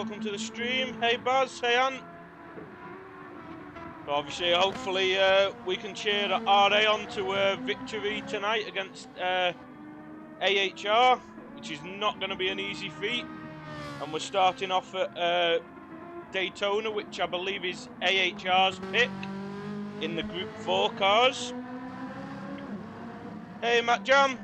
welcome to the stream. Hey Baz, hey Ant. Obviously, hopefully we can cheer RA on to a victory tonight against AHR, which is not going to be an easy feat. And we're starting off at Daytona, which I believe is AHR's pick in the Group 4 cars. Hey Matt Jam.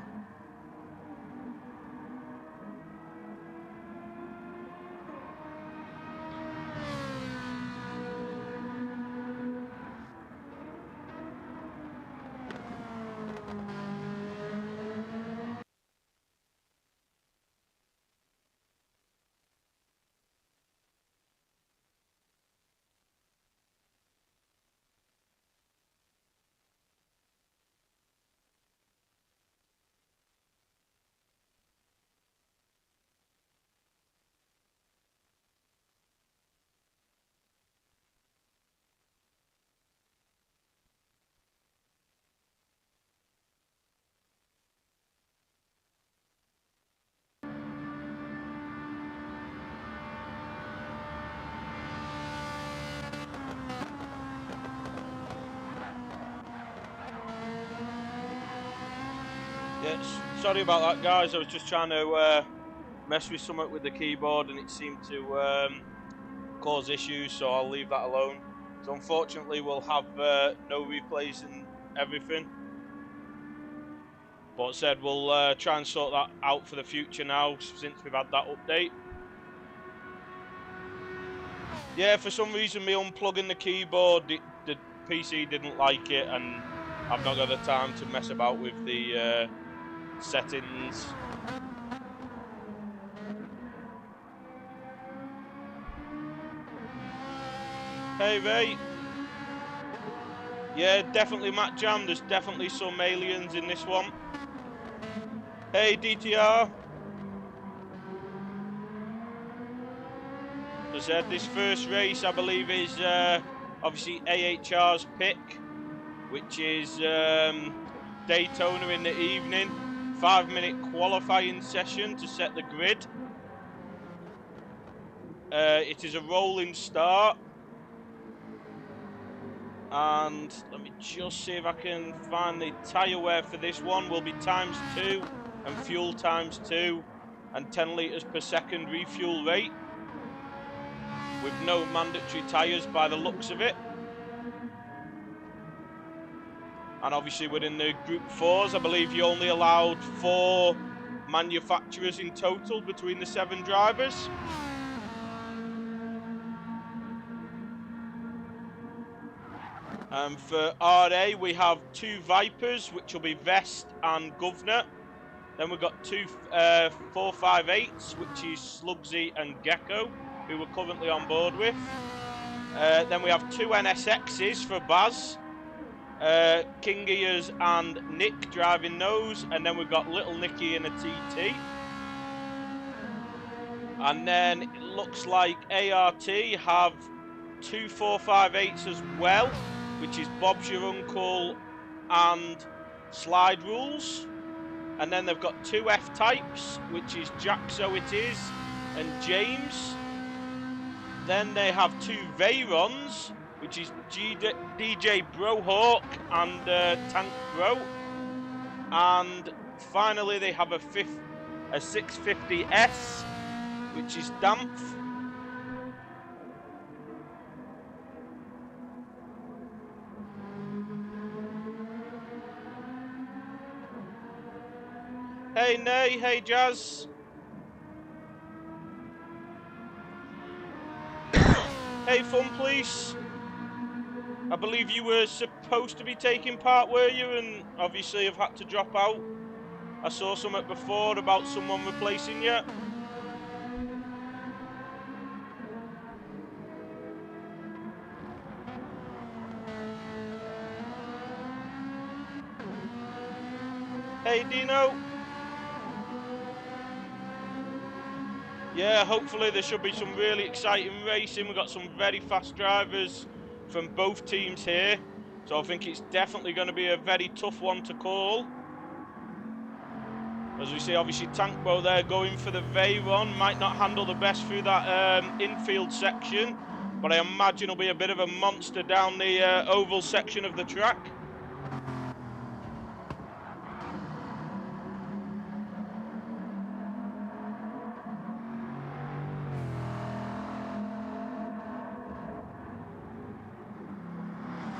Yes, sorry about that, guys. I was just trying to mess with something with the keyboard, and it seemed to cause issues. So I'll leave that alone. So unfortunately, we'll have no replays and everything. But said we'll try and sort that out for the future now, since we've had that update. Yeah, for some reason, me unplugging the keyboard, the PC didn't like it, and I've not got the time to mess about with the settings. Hey Ray. Yeah, definitely Matt Jam. There's definitely some aliens in this one. Hey DTR. As I said, this first race I believe is obviously AHR's pick, which is Daytona in the evening. 5-minute qualifying session to set the grid. It is a rolling start. And let me just see if I can find the tyre wear for this one. Will be ×2 and fuel ×2 and 10 litres per second refuel rate, with no mandatory tyres by the looks of it. And obviously within the Group 4s, I believe you only allowed 4 manufacturers in total between the 7 drivers. For RA, we have 2 Vipers, which will be Vest and Governor. Then we've got 2 458s, which is Slugsy and Gecko, who we're currently on board with. Then we have 2 NSXs for Baz, King Ears and Nick driving those. And then we've got Little Nicky in a TT. And then it looks like ART have 2 458s as well, which is Bob's Your Uncle and Slide Rules. And then they've got 2 F-types, which is Jack So It Is and James. Then they have 2 Veyrons, which is DJ Brohawk and Tank Bro. And finally they have a 650S, which is Dampf. Hey Nay, hey Jazz. Hey Fun Police. I believe you were supposed to be taking part, were you? And obviously have had to drop out. I saw something before about someone replacing you. Hey Dino. Yeah, hopefully there should be some really exciting racing. We've got some very fast drivers from both teams here, so I think it's definitely going to be a very tough one to call. As we see, obviously, Tankbo there going for the Veyron. Might not handle the best through that infield section, but I imagine he'll be a bit of a monster down the oval section of the track.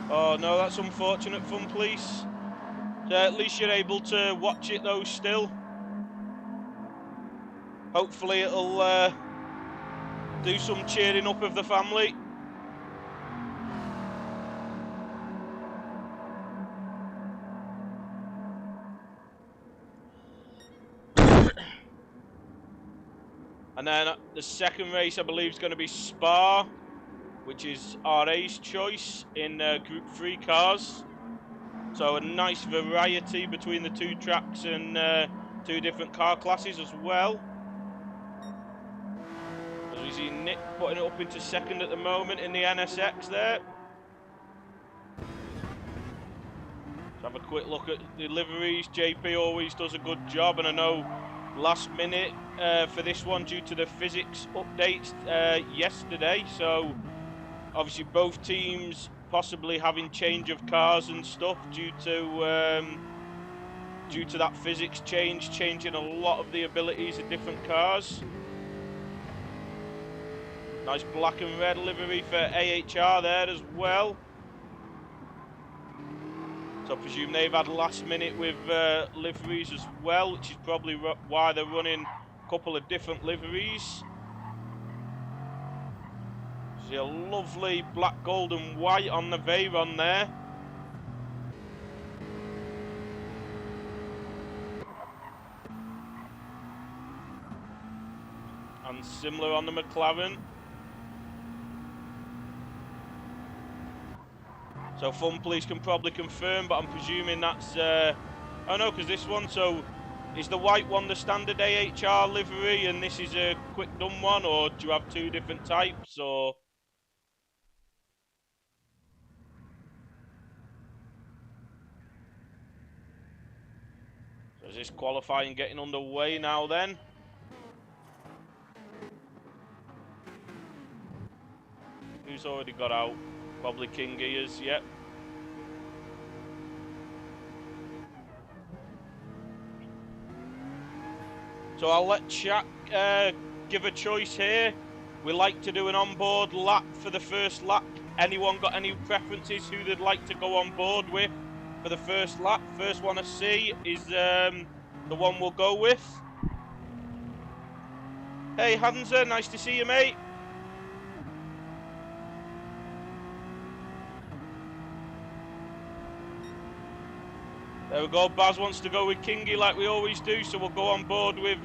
Oh no, that's unfortunate, Fun Police. At least you're able to watch it though still. Hopefully it'll do some cheering up of the family. And then the second race, I believe, is going to be Spa, which is RA's choice in Group 3 cars. So a nice variety between the two tracks and two different car classes as well. As we see Nick putting it up into second at the moment in the NSX there. Let's have a quick look at the liveries. JP always does a good job, and I know last minute for this one due to the physics updates yesterday, so obviously both teams possibly having change of cars and stuff due to that physics change, changing a lot of the abilities of different cars. Nice black and red livery for AHR there as well. So I presume they've had last minute with liveries as well, which is probably why they're running a couple of different liveries. See a lovely black, gold and white on the Veyron there. And similar on the McLaren. So Fun Police can probably confirm, but I'm presuming that's... oh no, because this one, so is the white one the standard AHR livery and this is a quick done one, or do you have two different types, or... So is this qualifying getting underway now then? Who's already got out? Probably King Gears, yep. So I'll let chat give a choice here. We like to do an onboard lap for the first lap. Anyone got any preferences who they'd like to go on board with for the first lap? First one I see is the one we'll go with. Hey Hansa, nice to see you, mate. There we go, Baz wants to go with Kingy like we always do, so we'll go on board with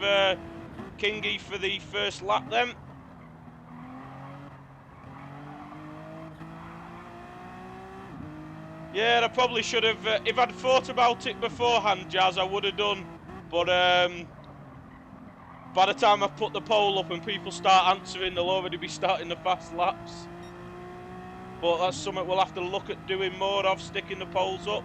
Kingy for the first lap then. Yeah, I probably should have, if I'd thought about it beforehand, Jazz, I would have done, but by the time I put the poll up and people start answering, they'll already be starting the fast laps. But that's something we'll have to look at doing more of, sticking the polls up.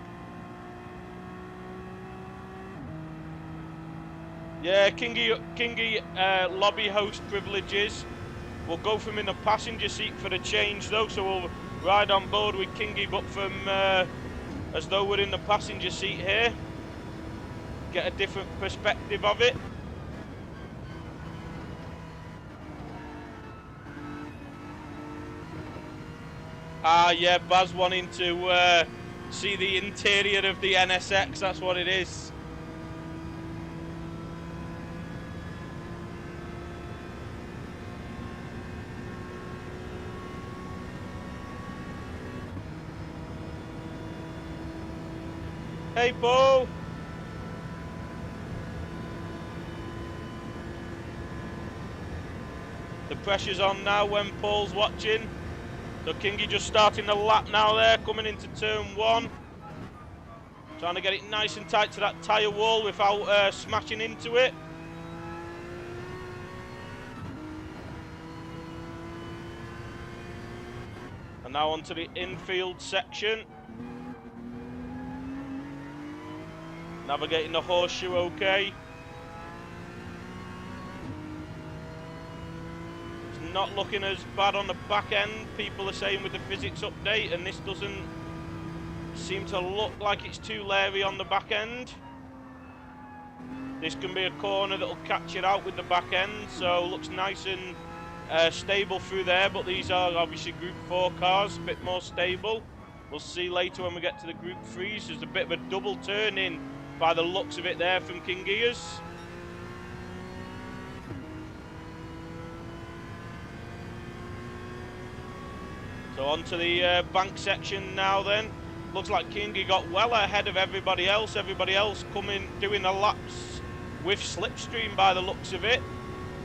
Yeah, Kingy lobby host privileges. We'll go from in the passenger seat for the change though, so we'll ride on board with Kingy, but from as though we're in the passenger seat here. Get a different perspective of it. Ah, yeah, Baz wanting to see the interior of the NSX, that's what it is. Hey, Paul. The pressure's on now when Paul's watching. So Kingy just starting the lap now there, coming into turn one. Trying to get it nice and tight to that tyre wall without smashing into it. And now onto the infield section. Navigating the horseshoe okay. not looking as bad on the back end, people are saying, with the physics update, and this doesn't seem to look like it's too leery on the back end. This can be a corner that'll catch it out with the back end, so looks nice and stable through there, but these are obviously Group 4 cars, a bit more stable. We'll see later when we get to the Group 3s. There's a bit of a double turn in by the looks of it there from King Gears. So onto the bank section now then. Looks like Kingy got well ahead of everybody else. Everybody else coming, doing the laps with slipstream by the looks of it.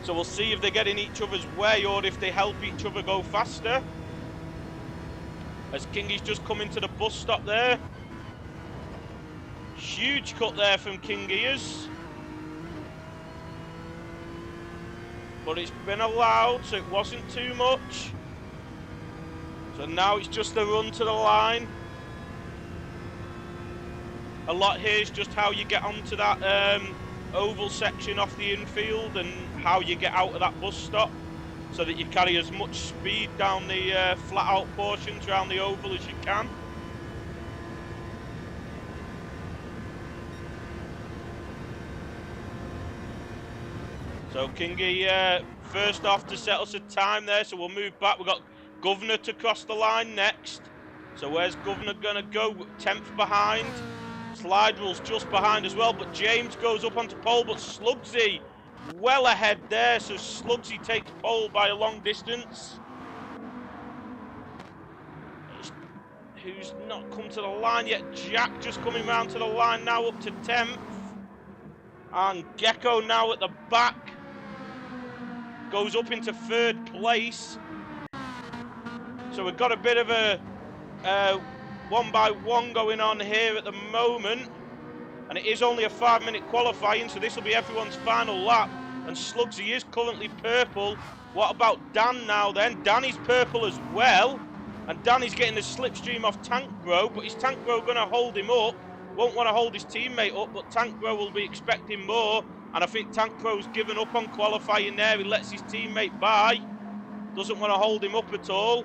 So we'll see if they get in each other's way or if they help each other go faster. As Kingy's just come into the bus stop there. Huge cut there from King Gears. But it's been allowed, so it wasn't too much. So now it's just a run to the line. A lot here is just how you get onto that oval section off the infield and how you get out of that bus stop so that you carry as much speed down the flat out portions around the oval as you can. So Kingy first off to set us a time there, so we'll move back. We've got Governor to cross the line next. So where's Governor gonna go? 10th behind. Slide Rule's just behind as well, but James goes up onto pole, but Slugsy well ahead there, so Slugsy takes pole by a long distance. Who's not come to the line yet? Jack just coming round to the line now, up to 10th. And Gecko now at the back. Goes up into 3rd place. So we've got a bit of a one by one going on here at the moment. And it is only a 5-minute qualifying, so this will be everyone's final lap. And Slugsy is currently purple. What about Dan now then? Danny's purple as well. And Danny's getting the slipstream off Tank Bro, but is Tank Bro going to hold him up? Won't want to hold his teammate up, but Tank Bro will be expecting more. And I think Tank Bro's given up on qualifying there. He lets his teammate by. Doesn't want to hold him up at all.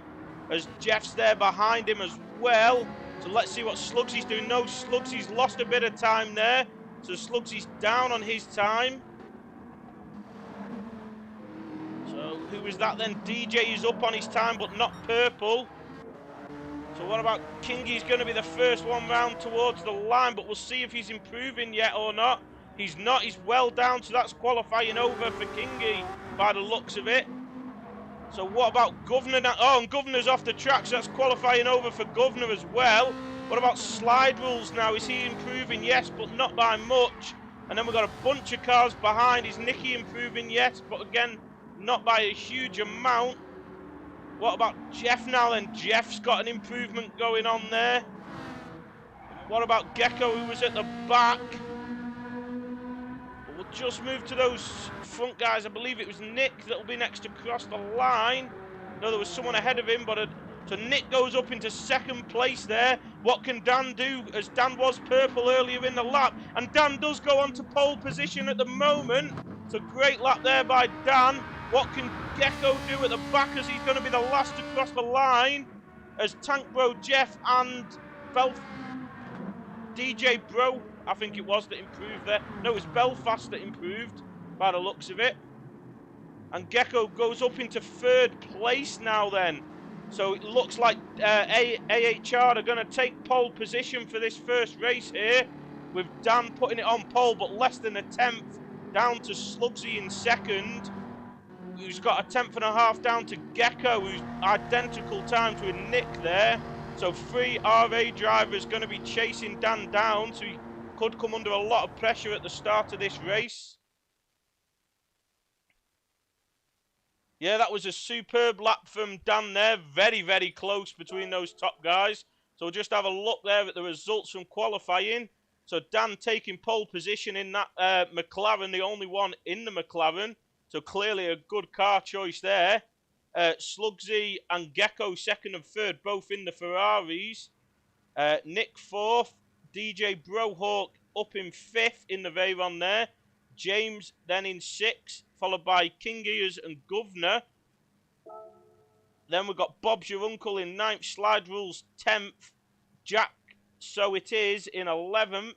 As Jeff's there behind him as well. So let's see what Slugsy's doing. No, Slugsy's lost a bit of time there. So Slugsy's down on his time. So who is that then? DJ is up on his time, but not purple. So what about Kingy's going to be the first one round towards the line, but we'll see if he's improving yet or not. He's not, he's well down, so that's qualifying over for Kingy by the looks of it. So what about Governor now? Oh, and Governor's off the track, so that's qualifying over for Governor as well. What about Slide Rules now? Is he improving? Yes, but not by much. And then we've got a bunch of cars behind. Is Nicky improving? Yes, but again, not by a huge amount. What about Jeff now then? Jeff's got an improvement going on there. What about Gecko, who was at the back? We'll just move to those front guys. I believe it was Nick that'll be next to cross the line. No, there was someone ahead of him, but so Nick goes up into 2nd place there. What can Dan do, as Dan was purple earlier in the lap? And Dan does go on to pole position at the moment. It's a great lap there by Dan. What can Gecko do at the back, as he's going to be the last to cross the line? As Tank Bro, Jeff and DJ Bro, I think it was, that improved there. No, it was Belfast that improved by the looks of it. And Gecko goes up into 3rd place now then. So it looks like AHR are going to take pole position for this first race here, with Dan putting it on pole, but less than a 10th down to Slugsy in 2nd, who's got a 10.5 down to Gecko, who's identical time to Nick there. So 3 RA drivers going to be chasing Dan down, so he could come under a lot of pressure at the start of this race. Yeah, that was a superb lap from Dan there. Very, very close between those top guys. So we'll just have a look there at the results from qualifying. So Dan taking pole position in that McLaren, the only one in the McLaren. So clearly a good car choice there. Slugsy and Gecko 2nd and 3rd, both in the Ferraris. Nick 4th. DJ Brohawk up in 5th in the Veyron there. James then in 6th, followed by King Ears and Governor. Then we've got Bob's Your Uncle in 9th, Slide Rules 10th, Jack So It Is in 11th,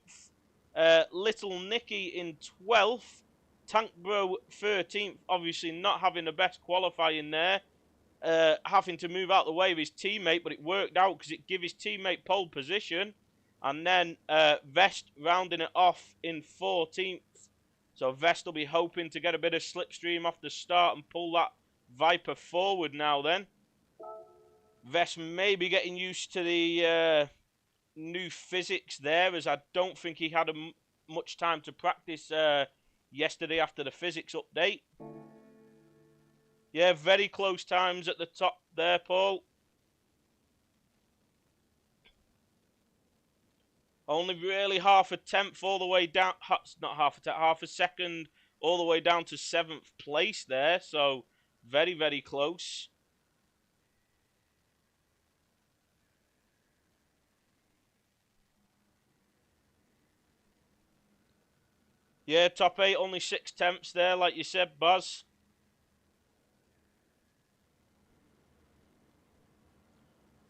Little Nicky in 12th, Tank Bro 13th, obviously not having the best qualifying there, having to move out the way of his teammate, but it worked out because it gave his teammate pole position. And then Vest rounding it off in 14th. So Vest will be hoping to get a bit of slipstream off the start and pull that Viper forward now then. Vest may be getting used to the new physics there, as I don't think he had much time to practice yesterday after the physics update. Yeah, very close times at the top there, Paul. Only really half a tenth all the way down, not half a tenth, half a second all the way down to 7th place there. So very, very close. Yeah, top 8, only 6 tenths there, like you said, Buzz.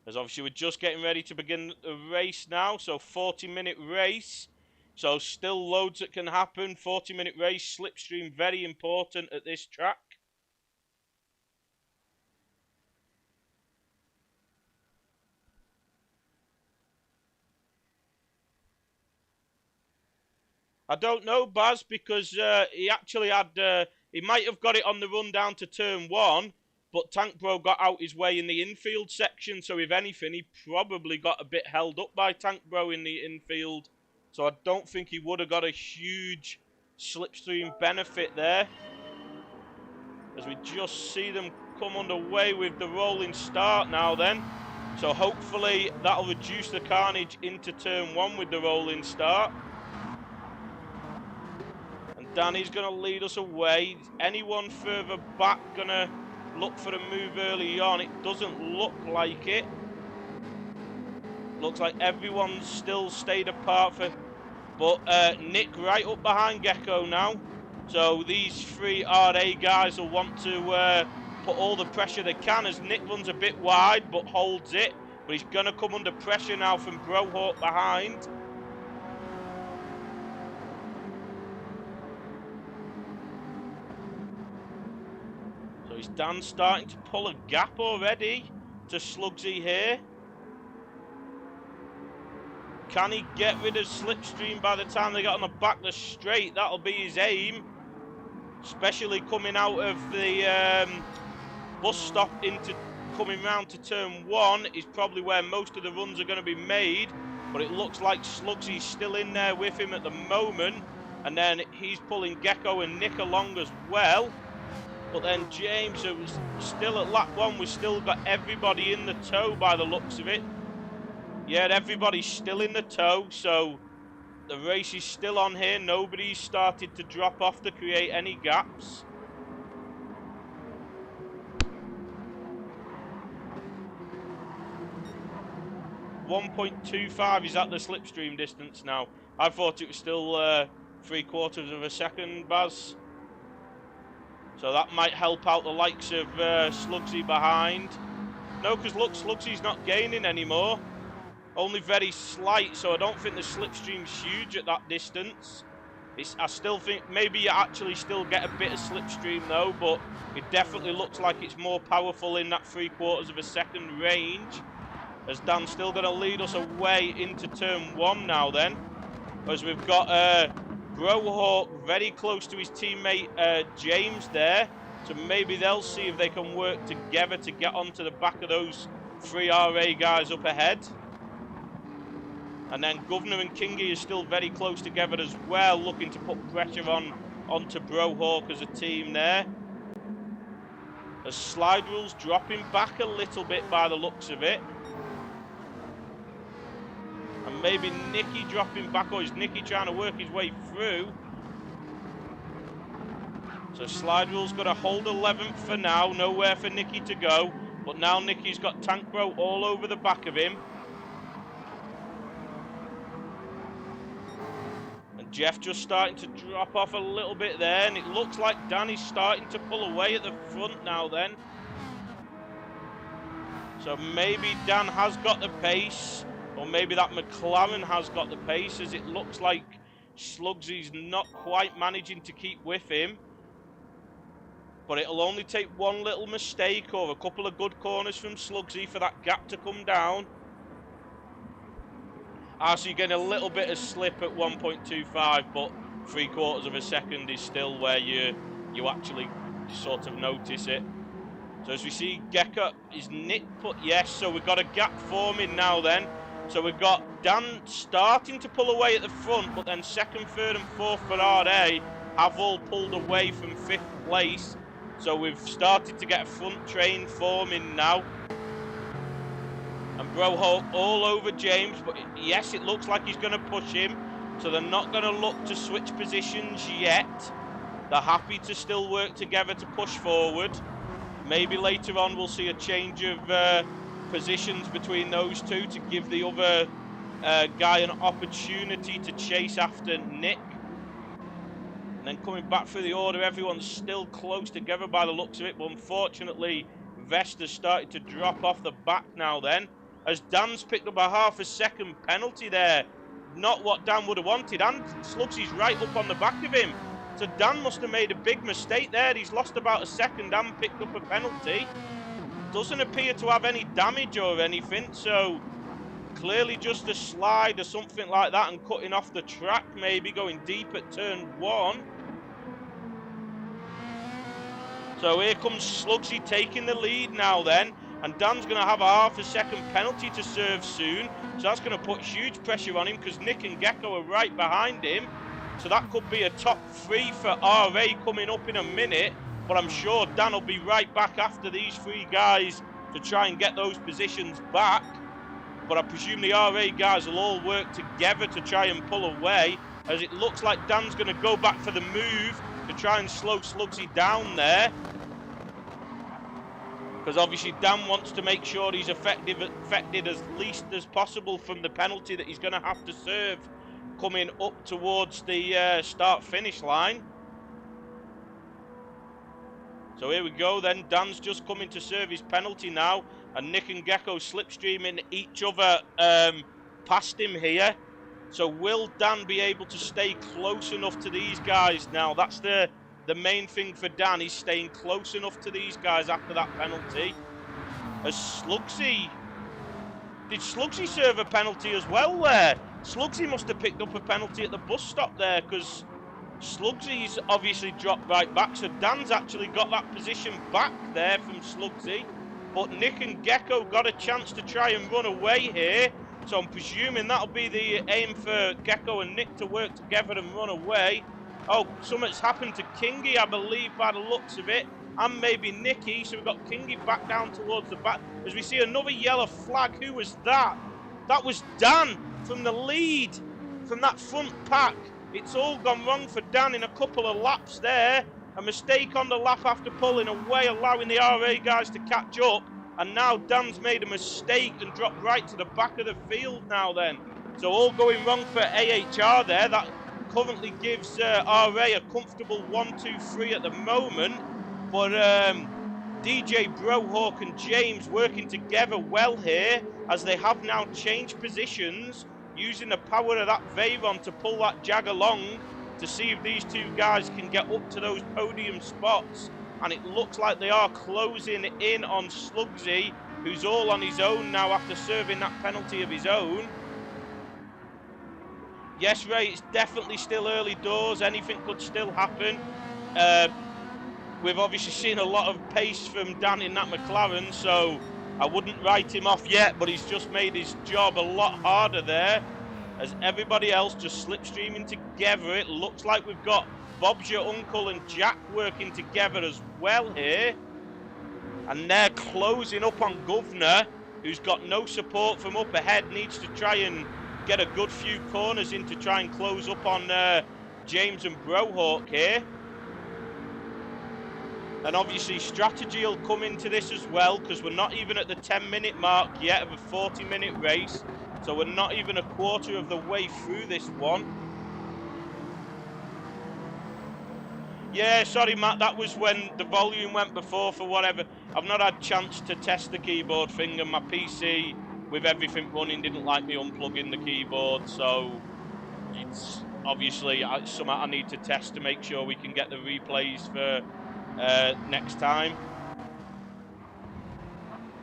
As obviously we're just getting ready to begin the race now, so 40-minute race. So still loads that can happen. 40-minute race, slipstream very important at this track. I don't know, Baz, because he actually had, he might have got it on the run down to turn 1, but Tank Bro got out his way in the infield section, so if anything, he probably got a bit held up by Tank Bro in the infield. So I don't think he would have got a huge slipstream benefit there. As we just see them come underway with the rolling start now then. So hopefully that'll reduce the carnage into turn 1 with the rolling start. Danny's going to lead us away. Anyone further back going to look for a move early on? It doesn't look like it. Looks like everyone's still stayed apart for... But Nick right up behind Gecko now. So these 3 RA guys will want to put all the pressure they can as Nick runs a bit wide but holds it. But he's going to come under pressure now from Brohawk behind. Dan's starting to pull a gap already to Slugsy here. Can he get rid of slipstream by the time they get on the back of the straight? That'll be his aim. Especially coming out of the bus stop into coming round to turn 1 is probably where most of the runs are going to be made. But it looks like Slugsy's still in there with him at the moment. And then he's pulling Gecko and Nick along as well. But then James, who was still at lap 1, we've still got everybody in the tow by the looks of it. Yeah, everybody's still in the tow, so the race is still on here. Nobody's started to drop off to create any gaps. .25 is at the slipstream distance now. I thought it was still 3/4 of a second, Baz. So that might help out the likes of Slugsy behind. No, because look, Slugsy's not gaining anymore. Only very slight, so I don't think the slipstream's huge at that distance. I still think maybe you actually still get a bit of slipstream though, but it definitely looks like it's more powerful in that 3/4 of a second range. As Dan's still going to lead us away into turn 1 now then. As we've got Brohawk very close to his teammate James there. So maybe they'll see if they can work together to get onto the back of those 3 RA guys up ahead. And then Governor and Kingy are still very close together as well, looking to put pressure onto Brohawk as a team there. As Slide Rules dropping back a little bit by the looks of it. And maybe Nicky dropping back, or is Nicky trying to work his way through? So Slide Rule's got to hold 11th for now, nowhere for Nicky to go. But now Nicky's got Tank Bro all over the back of him. And Jeff just starting to drop off a little bit there, and it looks like Danny's starting to pull away at the front now then. So maybe Dan has got the pace, or maybe that McLaren has got the pace, as it looks like Slugsy's not quite managing to keep with him. But it'll only take one little mistake or a couple of good corners from Slugsy for that gap to come down. So you're getting a little bit of slip at 1.25, but 3/4 of a second is still where you actually sort of notice it. So as we see, Gecko is Nick put yes, so we've got a gap forming now then. So we've got Dan starting to pull away at the front, but then second, third and fourth for RA have all pulled away from 5th place. So we've started to get a front train forming now. And Brohawk all over James, but yes, it looks like he's going to push him. So they're not going to look to switch positions yet. They're happy to still work together to push forward. Maybe later on we'll see a change of positions between those two to give the other guy an opportunity to chase after Nick. And then coming back through the order, everyone's still close together by the looks of it, but unfortunately Vesta's started to drop off the back now then, as Dan's picked up a half a second penalty there. Not what Dan would have wanted, and Slugsy's right up on the back of him. So Dan must have made a big mistake there. He's lost about a second and picked up a penalty. Doesn't appear to have any damage or anything, so clearly just a slide or something like that and cutting off the track, maybe going deep at turn 1. So here comes Slugsy taking the lead now then, and Dan's going to have a half a second penalty to serve soon. So that's going to put huge pressure on him because Nick and Gecko are right behind him. So that could be a top 3 for RA coming up in a minute, but I'm sure Dan will be right back after these 3 guys to try and get those positions back. But I presume the RA guys will all work together to try and pull away, as it looks like Dan's going to go back for the move to try and slow Slugsy down there. Because obviously Dan wants to make sure he's affected as least as possible from the penalty that he's going to have to serve coming up towards the start-finish line. So here we go then, Dan's just coming to serve his penalty now, and Nick and Gecko slipstreaming each other past him here. So will Dan be able to stay close enough to these guys now? That's the main thing for Dan, is staying close enough to these guys after that penalty. As Slugsy, did Slugsy serve a penalty as well there? Slugsy must have picked up a penalty at the bus stop there, because Slugsy's obviously dropped right back, so Dan's actually got that position back there from Slugsy. But Nick and Gecko got a chance to try and run away here, so I'm presuming that'll be the aim for Gecko and Nick to work together and run away. Oh, something's happened to Kingy, I believe, by the looks of it, and maybe Nicky, so we've got Kingy back down towards the back, as we see another yellow flag. Who was that? That was Dan from the lead, from that front pack. It's all gone wrong for Dan in a couple of laps there. A mistake on the lap after pulling away, allowing the RA guys to catch up. And now Dan's made a mistake and dropped right to the back of the field now then. So all going wrong for AHR there. That currently gives RA a comfortable 1-2-3 at the moment. But DJ, Brohawk and James working together well here, as they have now changed positions, using the power of that Veyron to pull that Jag along to see if these 2 guys can get up to those podium spots. And it looks like they are closing in on Slugsy, who's all on his own now after serving that penalty of his own. Yes, Ray, it's definitely still early doors. Anything could still happen. We've obviously seen a lot of pace from Dan in that McLaren, so I wouldn't write him off yet, but he's just made his job a lot harder there, as everybody else just slipstreaming together. It looks like we've got Bob's your uncle and Jack working together as well here. And they're closing up on Governor, who's got no support from up ahead, needs to try and get a good few corners in to try and close up on James and Brohawk here. And obviously strategy will come into this as well, because we're not even at the 10-minute mark yet of a 40-minute race. So we're not even a quarter of the way through this one. Yeah, sorry, Matt. That was when the volume went before for whatever. I've not had chance to test the keyboard thing, and my PC with everything running didn't like me unplugging the keyboard. So it's obviously something I need to test to make sure we can get the replays for next time.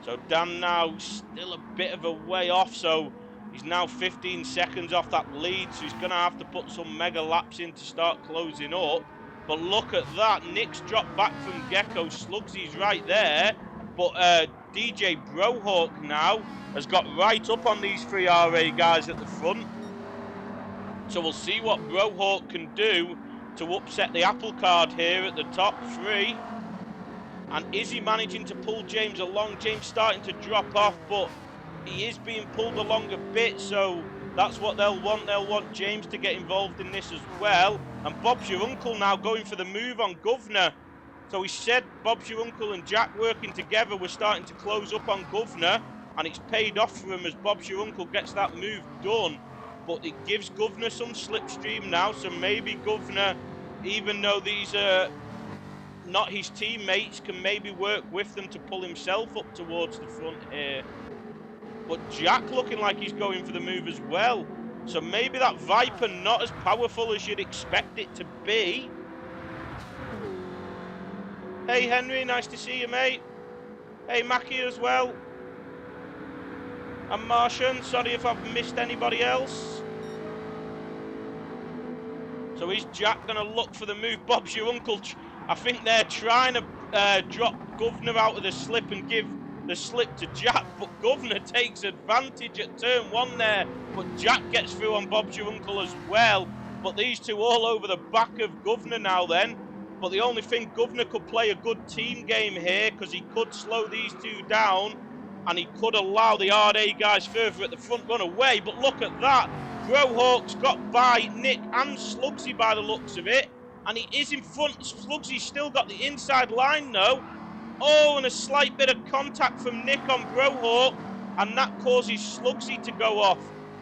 So Dan now still a bit of a way off. So he's now 15 seconds off that lead. So he's going to have to put some mega laps in to start closing up. But look at that. Nick's dropped back from Gecko. Slugsy's right there. But DJ Brohawk now has got right up on these three RA guys at the front. So we'll see what Brohawk can do to upset the apple cart here at the top three. And is he managing to pull James along? James starting to drop off, but he is being pulled along a bit, so that's what they'll want. They'll want James to get involved in this as well. And Bob's your uncle now going for the move on Governor. So he said Bob's your uncle and Jack working together were starting to close up on Governor, and it's paid off for him as Bob's your uncle gets that move done. But it gives Governor some slipstream now, so maybe Governor, even though these are not his teammates, can maybe work with them to pull himself up towards the front here. But Jack looking like he's going for the move as well. So maybe that Viper not as powerful as you'd expect it to be. Hey Henry, nice to see you, mate. Hey Mackie as well. And Martian, sorry if I've missed anybody else. So is Jack going to look for the move? Bob's your uncle. I think they're trying to drop Governor out of the slip and give the slip to Jack, but Governor takes advantage at turn one there, but Jack gets through on Bob's your uncle as well. But these two all over the back of Governor now then. But the only thing, Governor could play a good team game here because he could slow these two down and he could allow the RA guys further at the front run away. But look at that. Brohawk's got by Nick and Slugsy by the looks of it. And he is in front. Slugsy's still got the inside line though. Oh, and a slight bit of contact from Nick on Brohawk. And that causes Slugsy to go off.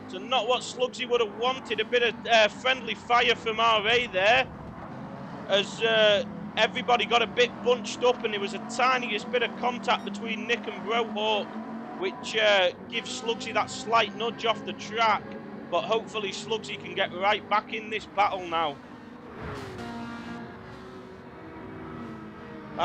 So not what Slugsy would have wanted. A bit of friendly fire from RA there. As everybody got a bit bunched up and there was a tiniest bit of contact between Nick and Brohawk, which gives Slugsy that slight nudge off the track. But hopefully Slugsy can get right back in this battle now.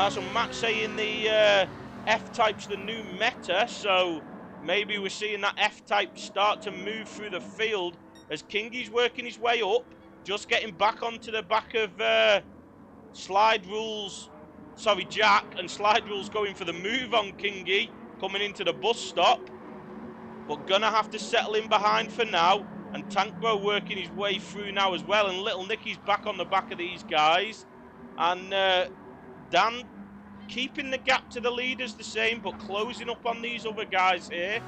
So Matt saying the F-Type's the new meta, so maybe we're seeing that F-Type start to move through the field as Kingy's working his way up, just getting back onto the back of Jack, and Slide Rules going for the move on Kingy, coming into the bus stop, but gonna have to settle in behind for now, and Tank Bro working his way through now as well, and Little Nicky's back on the back of these guys, and Dan keeping the gap to the leaders the same, but closing up on these other guys here.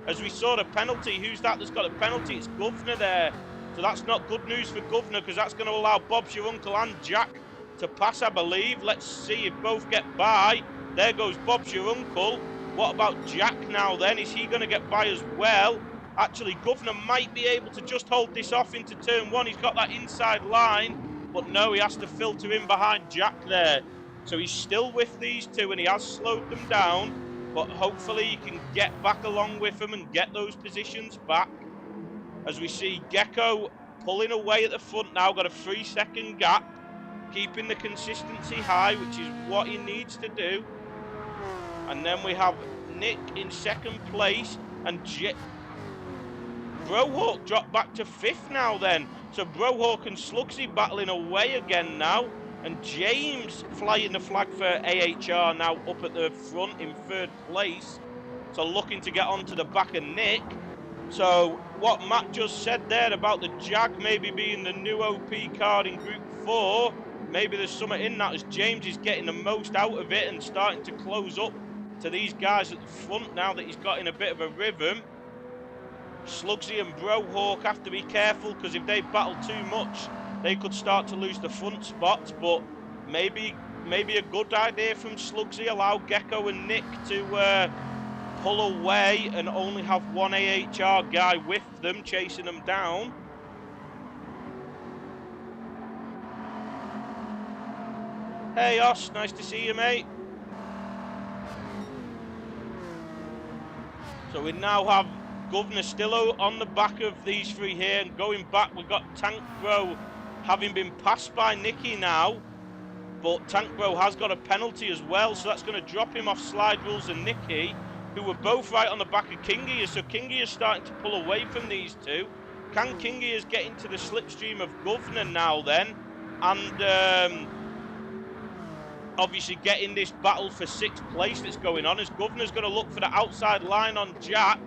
As we saw the penalty, who's that that's got a penalty? It's Governor there. So that's not good news for Governor because that's going to allow Bob's your uncle and Jack to pass, I believe. Let's see if both get by. There goes Bob's your uncle. What about Jack now then? Is he going to get by as well? Actually, Governor might be able to just hold this off into turn one. He's got that inside line, but no, he has to filter in behind Jack there. So he's still with these two and he has slowed them down, but hopefully he can get back along with them and get those positions back. As we see Gecko pulling away at the front now, got a 3-second gap, keeping the consistency high, which is what he needs to do. And then we have Nick in second place, and Brohawk dropped back to 5th now then. So Brohawk and Slugsy battling away again now. And James flying the flag for AHR now up at the front in 3rd place. So looking to get onto the back of Nick. So what Matt just said there about the Jag maybe being the new OP card in Group 4, maybe there's something in that as James is getting the most out of it and starting to close up to these guys at the front now that he's got in a bit of a rhythm. Slugsy and Brohawk have to be careful because if they battle too much, they could start to lose the front spots, but maybe a good idea from Slugsy, allow Gecko and Nick to pull away and only have one AHR guy with them, chasing them down. Hey, Os, nice to see you, mate. So we now have Governor Stillo on the back of these three here, and going back, we've got Tank Bro having been passed by Nicky now, but Tank Bro has got a penalty as well, so that's going to drop him off Slide Rules and Nicky, who were both right on the back of Kingy. So Kingy is starting to pull away from these two. Can Kingy is getting to the slipstream of Governor now then, and obviously getting this battle for 6th place that's going on, as Governor's going to look for the outside line on Jack,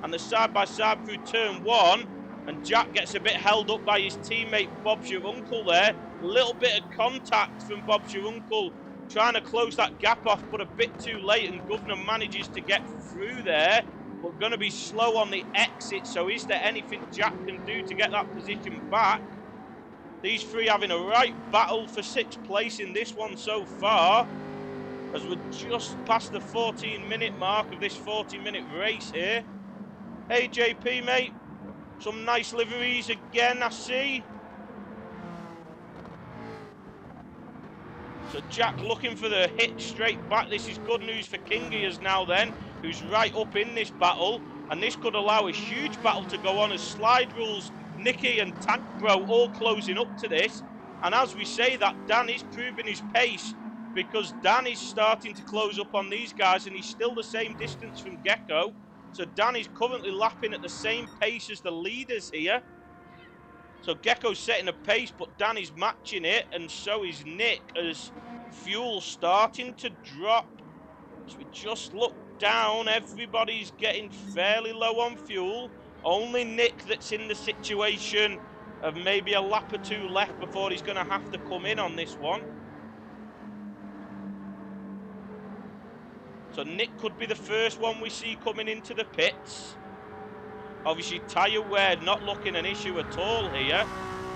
and the side-by-side through turn 1, and Jack gets a bit held up by his teammate Bob's Your Uncle there. A little bit of contact from Bob's Your Uncle, trying to close that gap off, but a bit too late, and Governor manages to get through there, but going to be slow on the exit. So is there anything Jack can do to get that position back? These three having a right battle for 6th place in this one so far, as we're just past the 14-minute mark of this 40-minute race here. Hey, JP, mate. Some nice liveries again, I see. So Jack looking for the hit straight back. This is good news for Kingy as now then, who's right up in this battle. And this could allow a huge battle to go on as Slide Rules, Nicky and Tank Bro all closing up to this. And as we say that, Dan is proving his pace, because Dan is starting to close up on these guys, and he's still the same distance from Gecko. So Dan is currently lapping at the same pace as the leaders here. So Gecko's setting a pace, but Dan is matching it, and so is Nick, as fuel starting to drop. So we just look down, everybody's getting fairly low on fuel. Only Nick that's in the situation of maybe a lap or two left before he's going to have to come in on this one. So Nick could be the first one we see coming into the pits. Obviously tyre wear not looking an issue at all here.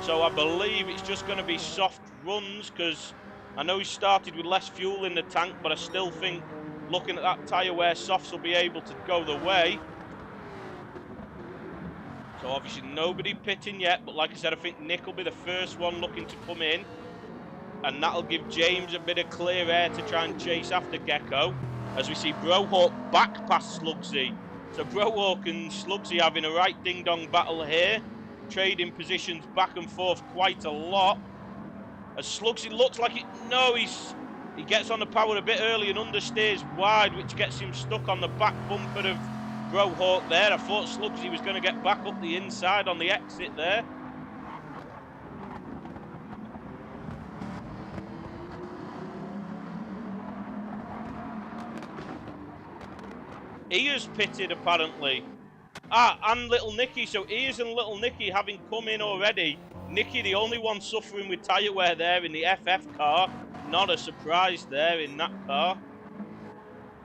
So I believe it's just going to be soft runs, because I know he started with less fuel in the tank, but I still think looking at that tyre wear, softs will be able to go the way. So obviously nobody pitting yet, but like I said, I think Nick will be the first one looking to come in, and that'll give James a bit of clear air to try and chase after Gecko, as we see Brohawk back past Slugsy. So Brohawk and Slugsy having a right ding-dong battle here, trading positions back and forth quite a lot. As Slugsy looks like it, no, he gets on the power a bit early and understeers wide, which gets him stuck on the back bumper of Brohawk there. I thought Slugsy was going to get back up the inside on the exit there. Ears pitted apparently. And Little Nicky. So Ears and Little Nicky having come in already. Nicky the only one suffering with tyre wear there in the FF car. Not a surprise there in that car.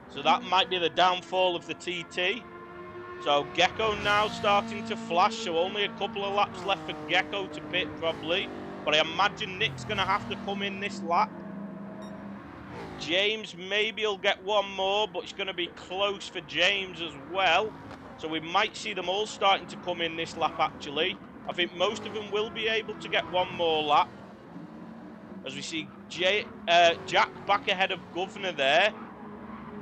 So that might be the downfall of the TT. So Gecko now starting to flash. So only a couple of laps left for Gecko to pit probably. But I imagine Nick's going to have to come in this lap. James, maybe he'll get one more, but it's going to be close for James as well. So we might see them all starting to come in this lap actually. I think most of them will be able to get one more lap. As we see Jack back ahead of Governor there.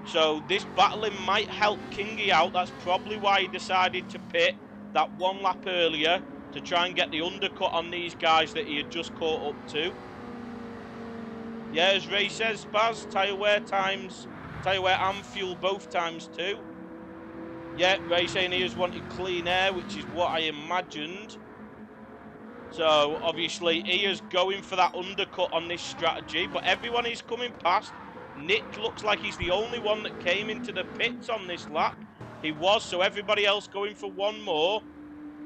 So this battling might help Kingy out. That's probably why he decided to pit that one lap earlier, to try and get the undercut on these guys that he had just caught up to. Yeah, as Ray says, Baz, tyre wear and fuel both times too. Yeah, Ray saying he has wanted clean air, which is what I imagined. So obviously he is going for that undercut on this strategy, but everyone is coming past. Nick looks like he's the only one that came into the pits on this lap. He was, so everybody else going for one more.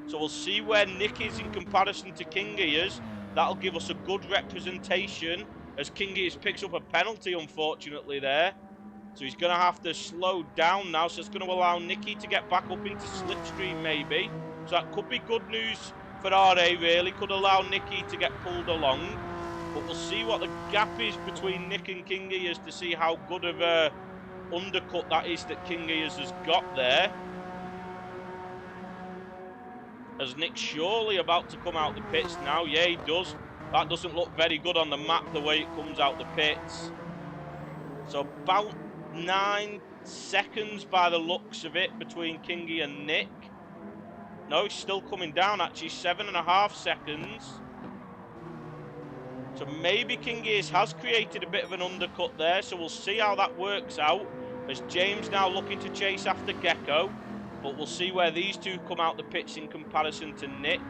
So we'll see where Nick is in comparison to Kingy is. That'll give us a good representation, as Kingy picks up a penalty, unfortunately, there. So he's going to have to slow down now. So it's going to allow Nicky to get back up into slipstream, maybe. So that could be good news for RA, really. Could allow Nicky to get pulled along. But we'll see what the gap is between Nick and Kingy as to see how good of a undercut that is that Kingy has got there. As Nick surely about to come out the pits now. Yeah, he does. That doesn't look very good on the map, the way it comes out the pits. So about 9 seconds by the looks of it between Kingy and Nick. No, he's still coming down actually, 7.5 seconds. So maybe Kingy has created a bit of an undercut there, so we'll see how that works out. As James now looking to chase after Gecko, but we'll see where these two come out the pits in comparison to Nick.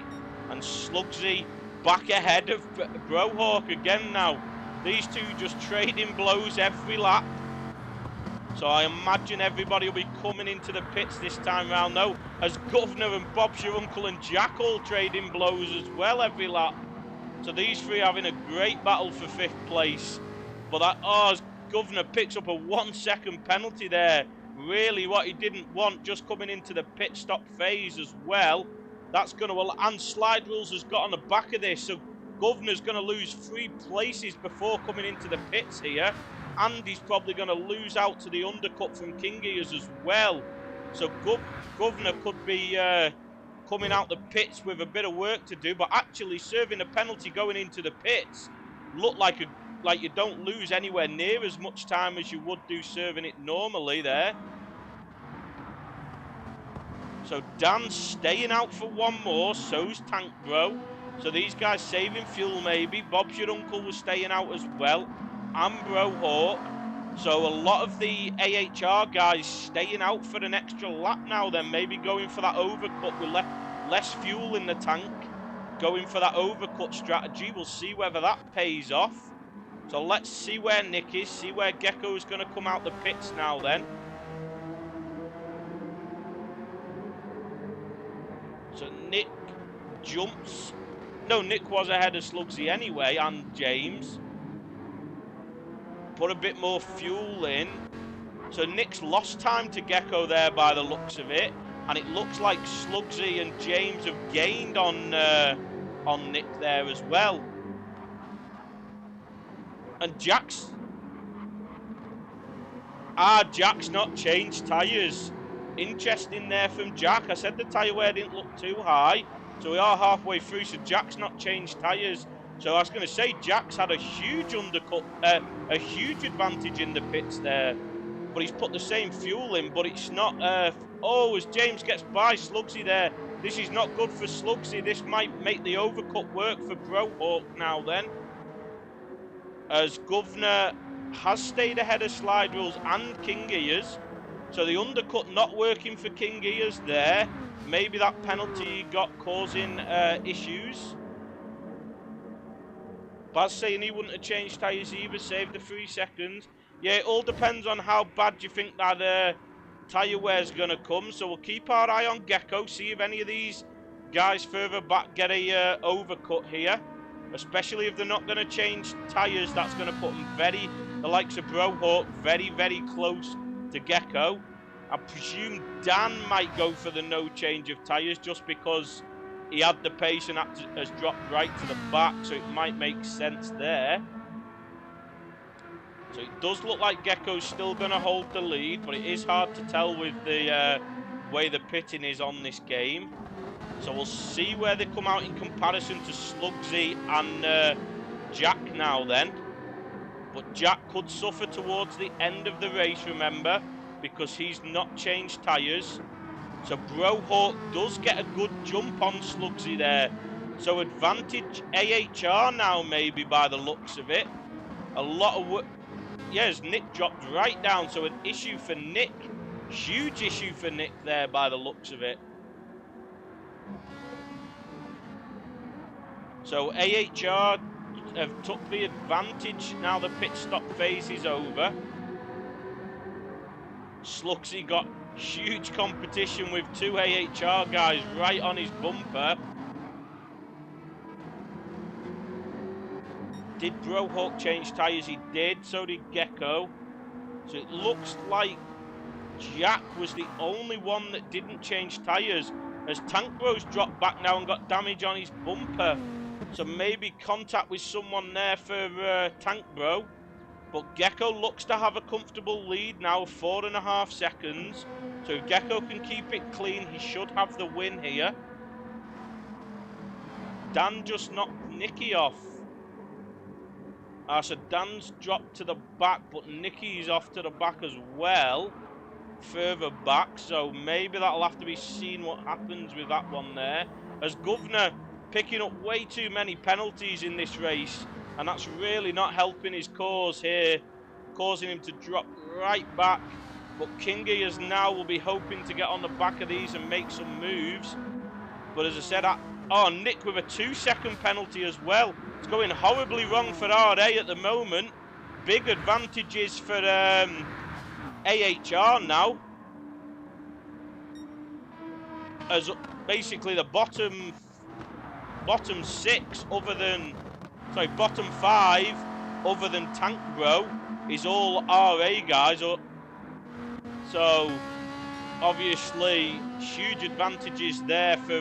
And Slugsy back ahead of Brohawk again now. These two just trading blows every lap. So I imagine everybody will be coming into the pits this time round though, as Governor and Bob's Your Uncle and Jack all trading blows as well every lap. So these three having a great battle for 5th place. But that, as Governor picks up a 1 second penalty there. Really what he didn't want, just coming into the pit stop phase as well. That's going to, and Slide Rules has got on the back of this. So Governor's going to lose 3 places before coming into the pits here. And he's probably going to lose out to the undercut from King Ears as well. So Governor could be coming out the pits with a bit of work to do, but actually serving a penalty going into the pits looked like you don't lose anywhere near as much time as you would do serving it normally there. So Dan's staying out for one more, so's Tank Bro. So these guys saving fuel maybe. Bob's Your Uncle was staying out as well, and Brohawk. So a lot of the AHR guys staying out for an extra lap now then, maybe going for that overcut with less fuel in the tank, going for that overcut strategy. We'll see whether that pays off. So let's see where Nick is, see where Gecko is going to come out the pits now then. So Nick jumps. No, Nick was ahead of Slugsy anyway, and James. Put a bit more fuel in. So Nick's lost time to Gecko there by the looks of it. And it looks like Slugsy and James have gained on Nick there as well. And Jack's not changed tyres. Interesting there from Jack. I said the tyre wear didn't look too high. So we are halfway through, so Jack's not changed tyres. So I was going to say, Jack's had a huge undercut, a huge advantage in the pits there. But he's put the same fuel in, but it's not... as James gets by Slugsy there. This is not good for Slugsy. This might make the overcut work for Brohawk now then. As Governor has stayed ahead of Slide Rules and King Ears. So the undercut not working for King Ears there. Maybe that penalty got causing issues. Baz saying he wouldn't have changed tyres either, saved the 3 seconds. Yeah, it all depends on how bad you think that tyre wear's going to come. So we'll keep our eye on Gecko, see if any of these guys further back get a overcut here. Especially if they're not going to change tyres, that's going to put them the likes of Brohawk, very, very close to Gecko. I presume Dan might go for the no change of tyres just because he had the pace and has dropped right to the back, so it might make sense there. So it does look like Gecko's still going to hold the lead, but it is hard to tell with the way the pitting is on this game. So we'll see where they come out in comparison to Slugsy and Jack now then. But Jack could suffer towards the end of the race, remember, because he's not changed tyres. So Brohawk does get a good jump on Slugsy there. So advantage AHR now maybe by the looks of it. A lot of work. Yes, Nick dropped right down. So an issue for Nick. Huge issue for Nick there by the looks of it. So AHR have took the advantage. Now the pit stop phase is over. Slugsy got huge competition with 2 AHR guys right on his bumper. Did Brohawk change tyres? He did, so did Gecko. So it looks like Jack was the only one that didn't change tyres, as Tank Bro's dropped back now and got damage on his bumper. So maybe contact with someone there for Tank Bro. But Gecko looks to have a comfortable lead now of 4.5 seconds. So if Gecko can keep it clean, he should have the win here. Dan just knocked Nicky off. So Dan's dropped to the back, but Nicky's off to the back as well. Further back, so maybe that'll have to be seen what happens with that one there. As Governor picking up way too many penalties in this race, and that's really not helping his cause here, causing him to drop right back. But Kingy as now will be hoping to get on the back of these and make some moves. But as I said, Nick with a 2-second penalty as well. It's going horribly wrong for RA at the moment. Big advantages for AHR now. As basically the bottom 6 bottom 5 other than Tank Bro is all RA guys. So obviously huge advantages there for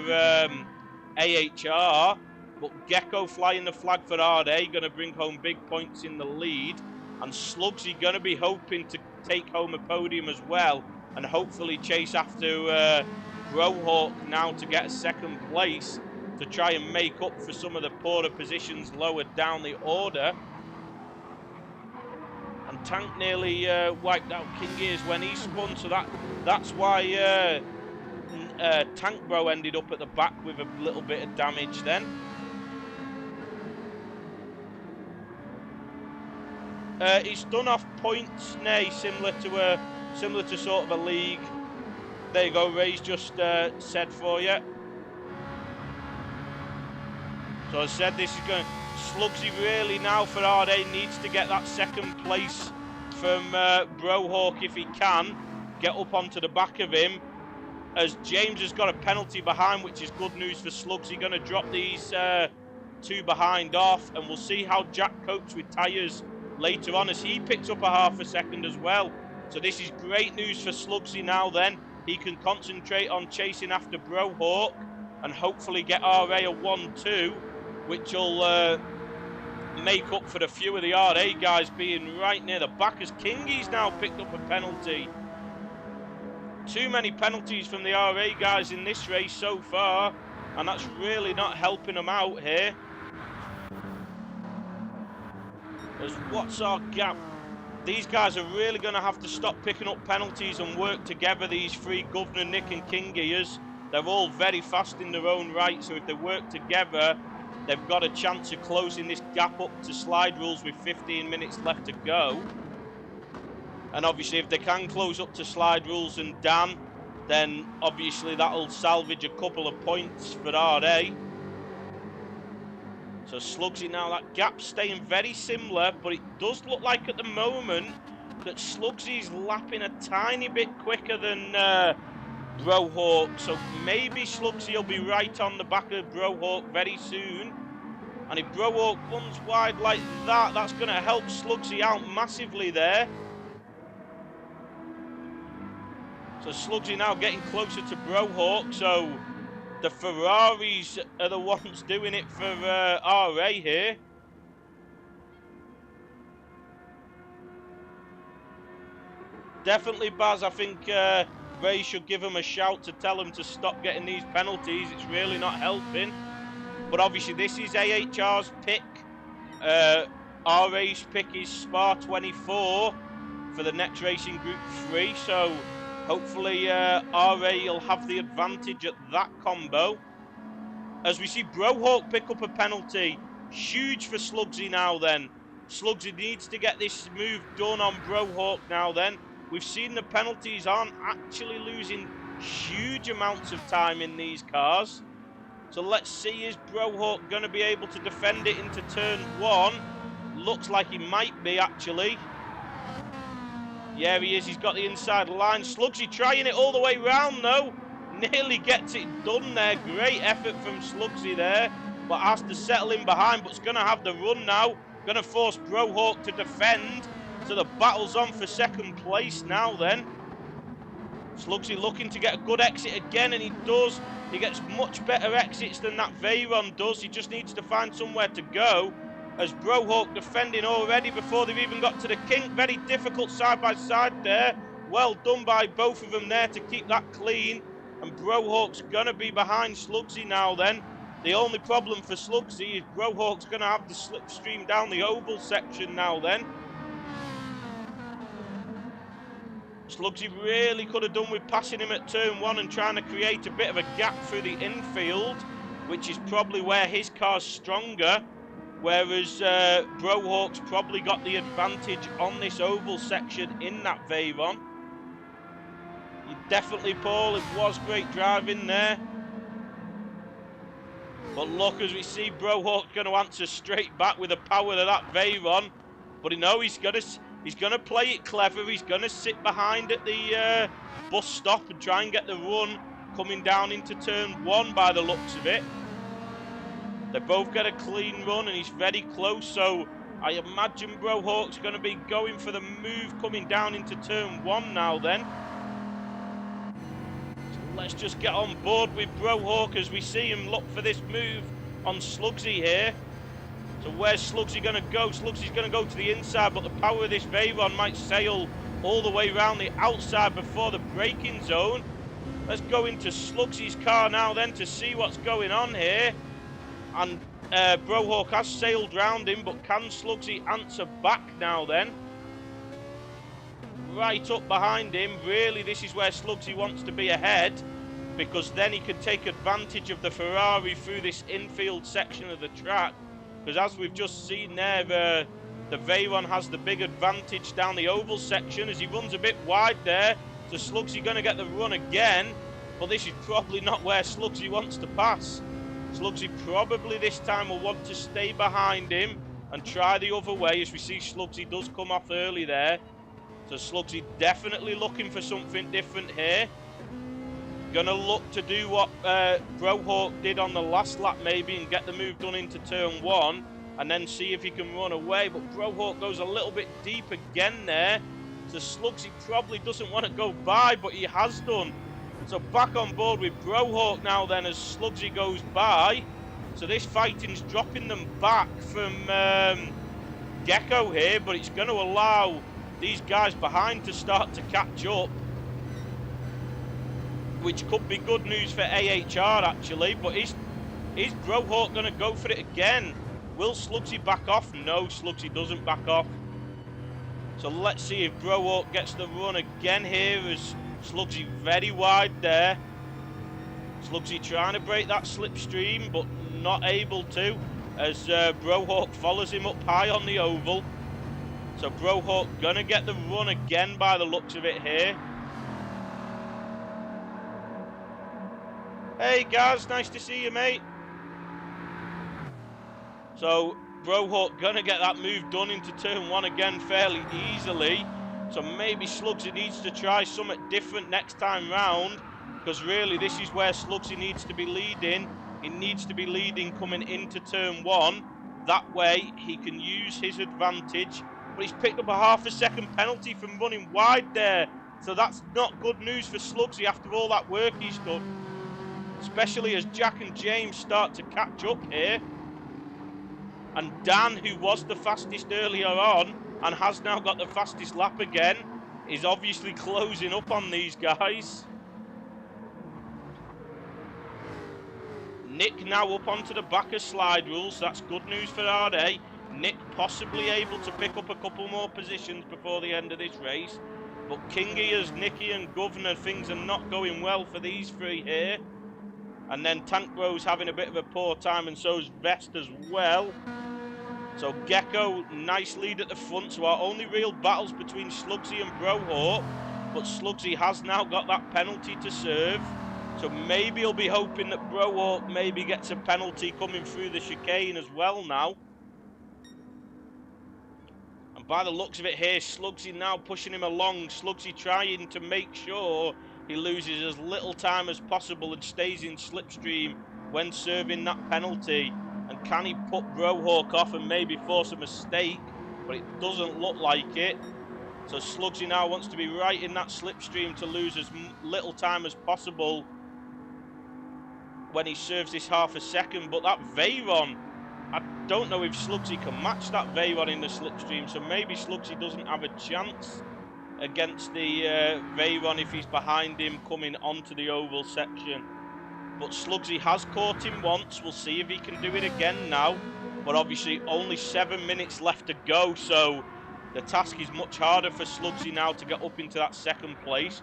AHR, but Gecko flying the flag for RA, going to bring home big points in the lead, and Slugsy going to be hoping to take home a podium as well, and hopefully chase after Brohawk now to get a 2nd place to try and make up for some of the poorer positions lower down the order. And Tank nearly wiped out King Gears when he spun, so that's why Tank Bro ended up at the back with a little bit of damage then. He's done off points, nay, similar to sort of a league. There you go, Ray's just said for you. So as I said, this is going Slugsy really now for RA needs to get that 2nd place from Brohawk if he can get up onto the back of him, as James has got a penalty behind, which is good news for Slugsy. Going to drop these 2 behind off, and we'll see how Jack copes with tyres later on as he picks up a ½ a second as well. So this is great news for Slugsy now then. He can concentrate on chasing after Brohawk and hopefully get RA a 1-2, which will make up for the few of the RA guys being right near the back, as Kingy's now picked up a penalty. Too many penalties from the RA guys in this race so far, and that's really not helping them out here. As what's our gap? These guys are really going to have to stop picking up penalties and work together, these 3, Governor, Nick and King Gears. They're all very fast in their own right, so if they work together, they've got a chance of closing this gap up to slide rules with 15 minutes left to go. And obviously if they can close up to slide rules and Dan, then obviously that'll salvage a couple of points for RA. So Slugsy now, that gap's staying very similar, but it does look like at the moment that Slugsy's lapping a tiny bit quicker than Brohawk. So maybe Slugsy will be right on the back of Brohawk very soon. And if Brohawk runs wide like that, that's going to help Slugsy out massively there. So Slugsy now getting closer to Brohawk, so the Ferraris are the ones doing it for RA here. Definitely, Baz, I think Ray should give him a shout to tell him to stop getting these penalties. It's really not helping. But obviously this is AHR's pick. RA's pick is Spa 24 for the next race in Group 3. So hopefully RA will have the advantage at that combo. As we see Brohawk pick up a penalty. Huge for Slugsy now then. Slugsy needs to get this move done on Brohawk now then. We've seen the penalties aren't actually losing huge amounts of time in these cars. So let's see, is Brohawk going to be able to defend it into turn 1? Looks like he might be actually. Yeah, he is. He's got the inside line. Slugsy trying it all the way round, though. Nearly gets it done there. Great effort from Slugsy there. But has to settle in behind. But it's going to have the run now. Going to force Brohawk to defend. So the battle's on for 2nd place now then. Slugsy looking to get a good exit again. And he does. He gets much better exits than that Veyron does. He just needs to find somewhere to go. As Brohawk defending already before they've even got to the kink. Very difficult side by side there. Well done by both of them there to keep that clean. And Brohawk's going to be behind Slugsy now then. The only problem for Slugsy is Brohawk's going to have the slipstream down the oval section now then. Slugsy really could have done with passing him at turn 1 and trying to create a bit of a gap through the infield, which is probably where his car's stronger, whereas Brohawk's probably got the advantage on this oval section in that Veyron. Definitely, Paul, it was great driving there. But look, as we see, Brohawk's going to answer straight back with the power of that Veyron. But you know, he's going to play it clever. He's going to sit behind at the bus stop and try and get the run coming down into turn 1 by the looks of it. They both get a clean run and he's very close. So I imagine Brohawk's going to be going for the move coming down into turn 1 now then. Let's just get on board with Brohawk as we see him look for this move on Slugsy here. So where's Slugsy going to go? Slugsy's going to go to the inside, but the power of this Veyron might sail all the way around the outside before the braking zone. Let's go into Slugsy's car now then to see what's going on here. And Brohawk has sailed round him, but can Slugsy answer back now then? Right up behind him. Really, this is where Slugsy wants to be ahead, because then he can take advantage of the Ferrari through this infield section of the track. Because as we've just seen there, the Veyron has the big advantage down the oval section as he runs a bit wide there. So Slugsy going to get the run again, but this is probably not where Slugsy wants to pass. Slugsy probably this time will want to stay behind him and try the other way, as we see Slugsy does come off early there. So Slugsy definitely looking for something different here. Gonna look to do what Brohawk did on the last lap maybe and get the move done into turn 1 and then see if he can run away. But Brohawk goes a little bit deep again there. So Slugsy probably doesn't want to go by, but he has done. So back on board with Brohawk now then as Slugsy goes by. So this fighting's dropping them back from Gecko here, but it's going to allow these guys behind to start to catch up, which could be good news for AHR actually. But is Brohawk going to go for it again? Will Slugsy back off? No, Slugsy doesn't back off. So let's see if Brohawk gets the run again here as Slugsy very wide there. Slugsy trying to break that slipstream but not able to, as Brohawk follows him up high on the oval. So Brohawk gonna get the run again by the looks of it here. Hey guys, nice to see you, mate. So Brohawk gonna get that move done into turn 1 again fairly easily. So maybe Slugsy needs to try something different next time round, because really this is where Slugsy needs to be leading. He needs to be leading coming into turn 1. That way he can use his advantage. But he's picked up a ½ second penalty from running wide there. So that's not good news for Slugsy after all that work he's done. Especially as Jack and James start to catch up here. And Dan, who was the fastest earlier on and has now got the fastest lap again, is obviously closing up on these guys. Nick now up onto the back of slide rules. That's good news for RA. Nick possibly able to pick up a couple more positions before the end of this race. But King Ears, Nicky and Governor, things are not going well for these three here. And then Tank Bro's having a bit of a poor time, and so's Vest as well. So Gecko, nice lead at the front. So our only real battles between Slugsy and Brohawk. But Slugsy has now got that penalty to serve. So maybe he'll be hoping that Brohawk maybe gets a penalty coming through the chicane as well now. And by the looks of it here, Slugsy now pushing him along. Slugsy trying to make sure he loses as little time as possible and stays in slipstream when serving that penalty. And can he put Brohawk off and maybe force a mistake? But it doesn't look like it. So Slugsy now wants to be right in that slipstream to lose as little time as possible when he serves this ½ second. But that Veyron, I don't know if Slugsy can match that Veyron in the slipstream. So maybe Slugsy doesn't have a chance against the Veyron if he's behind him coming onto the oval section. But Slugsy has caught him once. We'll see if he can do it again now. But obviously only 7 minutes left to go, so the task is much harder for Slugsy now to get up into that second place.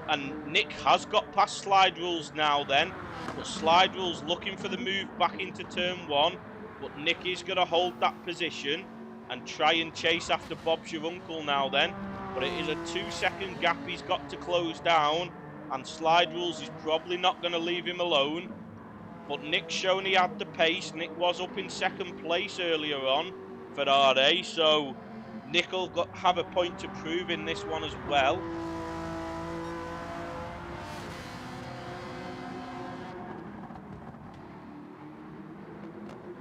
And Nick has got past Slide Rules now then. But Slide Rules looking for the move back into turn 1. But Nick is going to hold that position and try and chase after Bob's Your Uncle now then. But it is a 2-second gap he's got to close down. And Slide Rules is probably not going to leave him alone. But Nick's shown he had the pace. Nick was up in second place earlier on for RA. So Nick will have a point to prove in this one as well.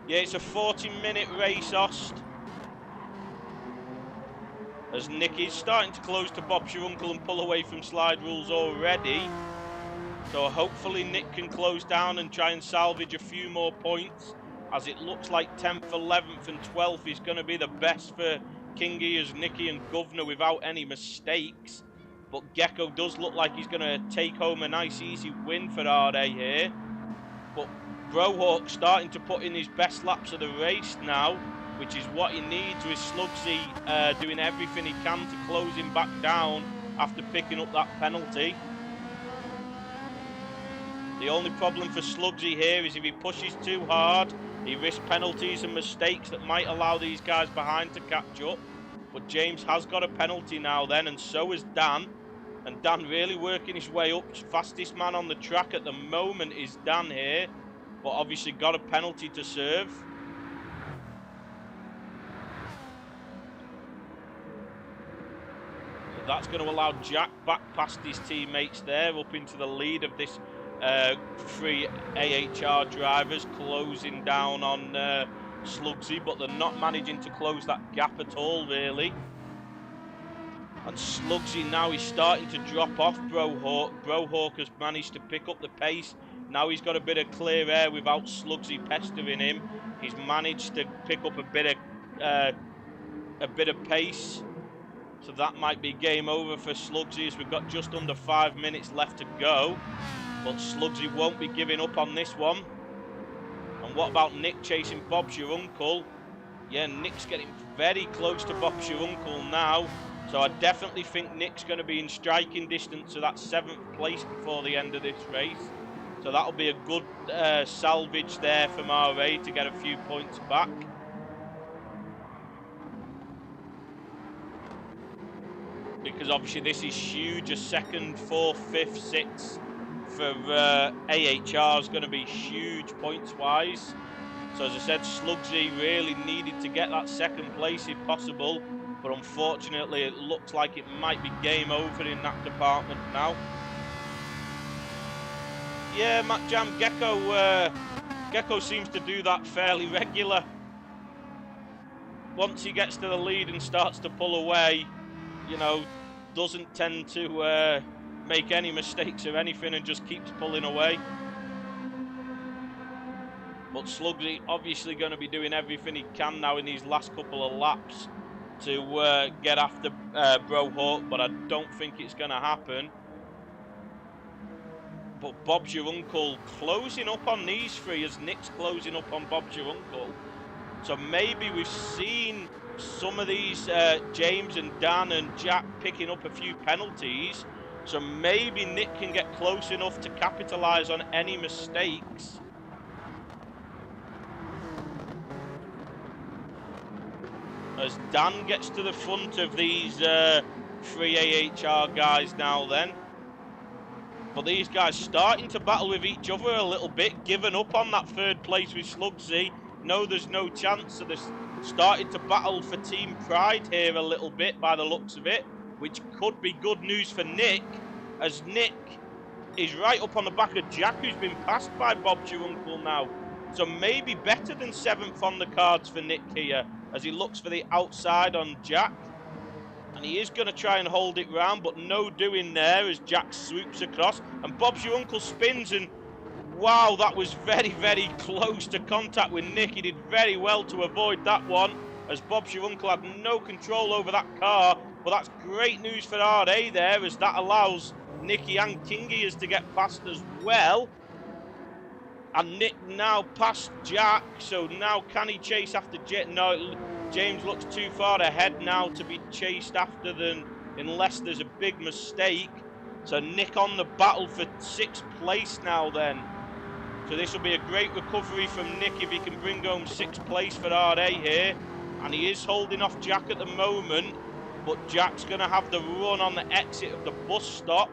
Yeah, it's a 40-minute race, Ost. As Nick is starting to close to Bob's Your Uncle and pull away from Slide Rules already. So hopefully Nick can close down and try and salvage a few more points, as it looks like 10th, 11th and 12th is going to be the best for King Ears, Nicky and Governor without any mistakes. But Gecko does look like he's going to take home a nice easy win for RA here. But Brohawk starting to put in his best laps of the race now, which is what he needs, with Slugsy doing everything he can to close him back down after picking up that penalty. The only problem for Slugsy here is if he pushes too hard, he risks penalties and mistakes that might allow these guys behind to catch up. But James has got a penalty now then, and so has Dan. And Dan really working his way up. Fastest man on the track at the moment is Dan here, but obviously got a penalty to serve. So that's going to allow Jack back past his teammates there, up into the lead of this 3 AHR drivers, closing down on Slugsy, but they're not managing to close that gap at all, really. And Slugsy now is starting to drop off Brohawk. Brohawk has managed to pick up the pace. Now he's got a bit of clear air without Slugsy pestering him. He's managed to pick up a bit of pace. So that might be game over for Slugsy, as we've got just under 5 minutes left to go. But Slugsy won't be giving up on this one. And what about Nick chasing Bob's Your Uncle? Yeah, Nick's getting very close to Bob's Your Uncle now. So I definitely think Nick's going to be in striking distance to that 7th place before the end of this race. So that'll be a good salvage there from RA to get a few points back. Because obviously this is huge. A 2nd, 4th, 5th, 6th for AHR is going to be huge points-wise. So as I said, Slugsy really needed to get that 2nd place if possible. But unfortunately, it looks like it might be game over in that department now. Yeah, Matt Jam, Gecko seems to do that fairly regular. Once he gets to the lead and starts to pull away, you know, doesn't tend to make any mistakes or anything and just keeps pulling away. But Slugsy obviously going to be doing everything he can now in these last couple of laps to get after Brohawk, but I don't think it's going to happen. But Bob's Your Uncle closing up on these 3 as Nick's closing up on Bob's Your Uncle. So maybe we've seen some of these James and Dan and Jack picking up a few penalties. So maybe Nick can get close enough to capitalise on any mistakes. As Dan gets to the front of these 3 AHR guys now then. But these guys starting to battle with each other a little bit, giving up on that 3rd place with Slugsy. No, there's no chance. So they're starting to battle for team pride here a little bit by the looks of it, which could be good news for Nick, as Nick is right up on the back of Jack, who's been passed by Bob's Your Uncle now. So maybe better than 7th on the cards for Nick here, as he looks for the outside on Jack. And he is going to try and hold it round, but no doing there as Jack swoops across. And Bob's Your Uncle spins, and wow, that was very, very close to contact with Nick. He did very well to avoid that one, as Bob's Your Uncle had no control over that car. But that's great news for RA there, as that allows Nicky and King Ears to get past as well. And Nick now past Jack, so now can he chase after Jet? No, James looks too far ahead now to be chased after unless there's a big mistake. So Nick on the battle for 6th place now then. So this will be a great recovery from Nick if he can bring home 6th place for RA here. And he is holding off Jack at the moment, but Jack's going to have the run on the exit of the bus stop,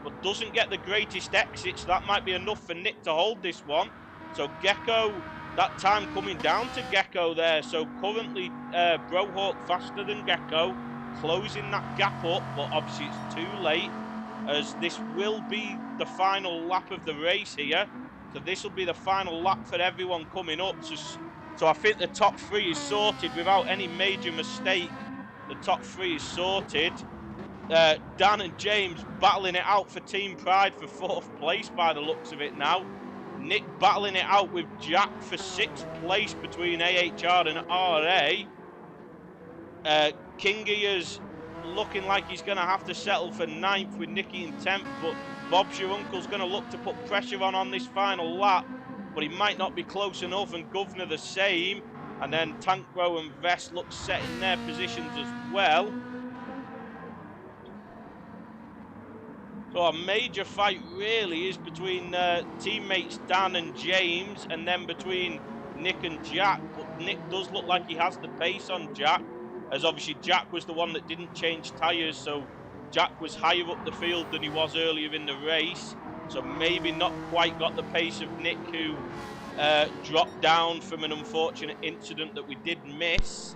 but doesn't get the greatest exits. That might be enough for Nick to hold this one. So Gecko, that time coming down to Gecko there. So currently Brohawk faster than Gecko, closing that gap up, but obviously it's too late, as this will be the final lap of the race here. So this will be the final lap for everyone coming up. So I think the top 3 is sorted without any major mistake. The top 3 is sorted. Dan and James battling it out for Team Pride for 4th place by the looks of it now. Nick battling it out with Jack for 6th place between AHR and RA. Kingy is looking like he's going to have to settle for 9th with Nicky in 10th, but Bob's your uncle's going to look to put pressure on this final lap, but he might not be close enough, and Governor the same. And then Tank Bro and Vest look set in their positions as well. So a major fight really is between teammates Dan and James, and then between Nick and Jack. But Nick does look like he has the pace on Jack, as obviously Jack was the one that didn't change tyres, so Jack was higher up the field than he was earlier in the race. So maybe not quite got the pace of Nick, who dropped down from an unfortunate incident that we did miss.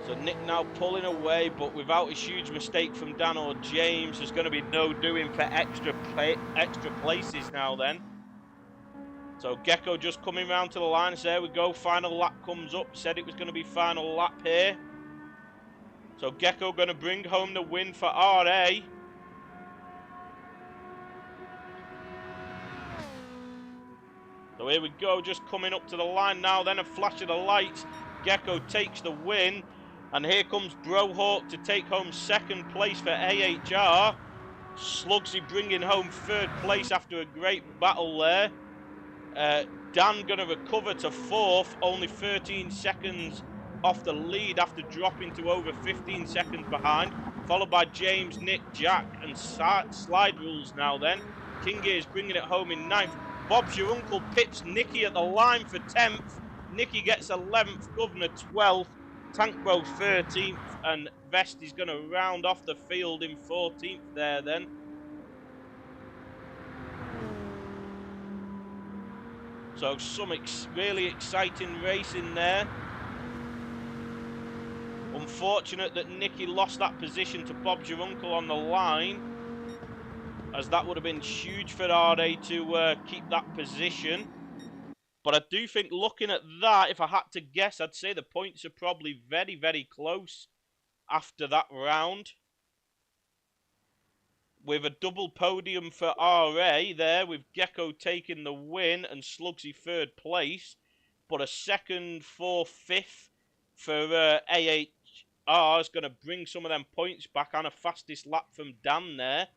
So Nick now pulling away, but without a huge mistake from Dan or James, there's going to be no doing for extra places now then. So Gecko just coming round to the line. So there we go. Final lap comes up. Said it was going to be final lap here. So Gecko going to bring home the win for RA. So here we go. Just coming up to the line now. Then a flash of the lights. Gecko takes the win. And here comes Brohawk to take home 2nd place for AHR. Slugsy bringing home 3rd place after a great battle there. Dan going to recover to 4th, only 13 seconds off the lead after dropping to over 15 seconds behind. Followed by James, Nick, Jack and Slide Rules now then. King Gear's bringing it home in 9th. Bob's your uncle pips Nicky at the line for 10th. Nicky gets 11th, Governor 12th. Tank Bro 13th, and Vest is going to round off the field in 14th there then. So some really exciting racing there. Unfortunate that Nicky lost that position to Bob's your uncle on the line, as that would have been huge for RA to keep that position. But I do think, looking at that, if I had to guess, I'd say the points are probably very, very close after that round. With a double podium for RA there, with Gecko taking the win and Slugsy 3rd place. But a 2nd, 4th, 5th for AHR is going to bring some of them points back, and a fastest lap from Dan there.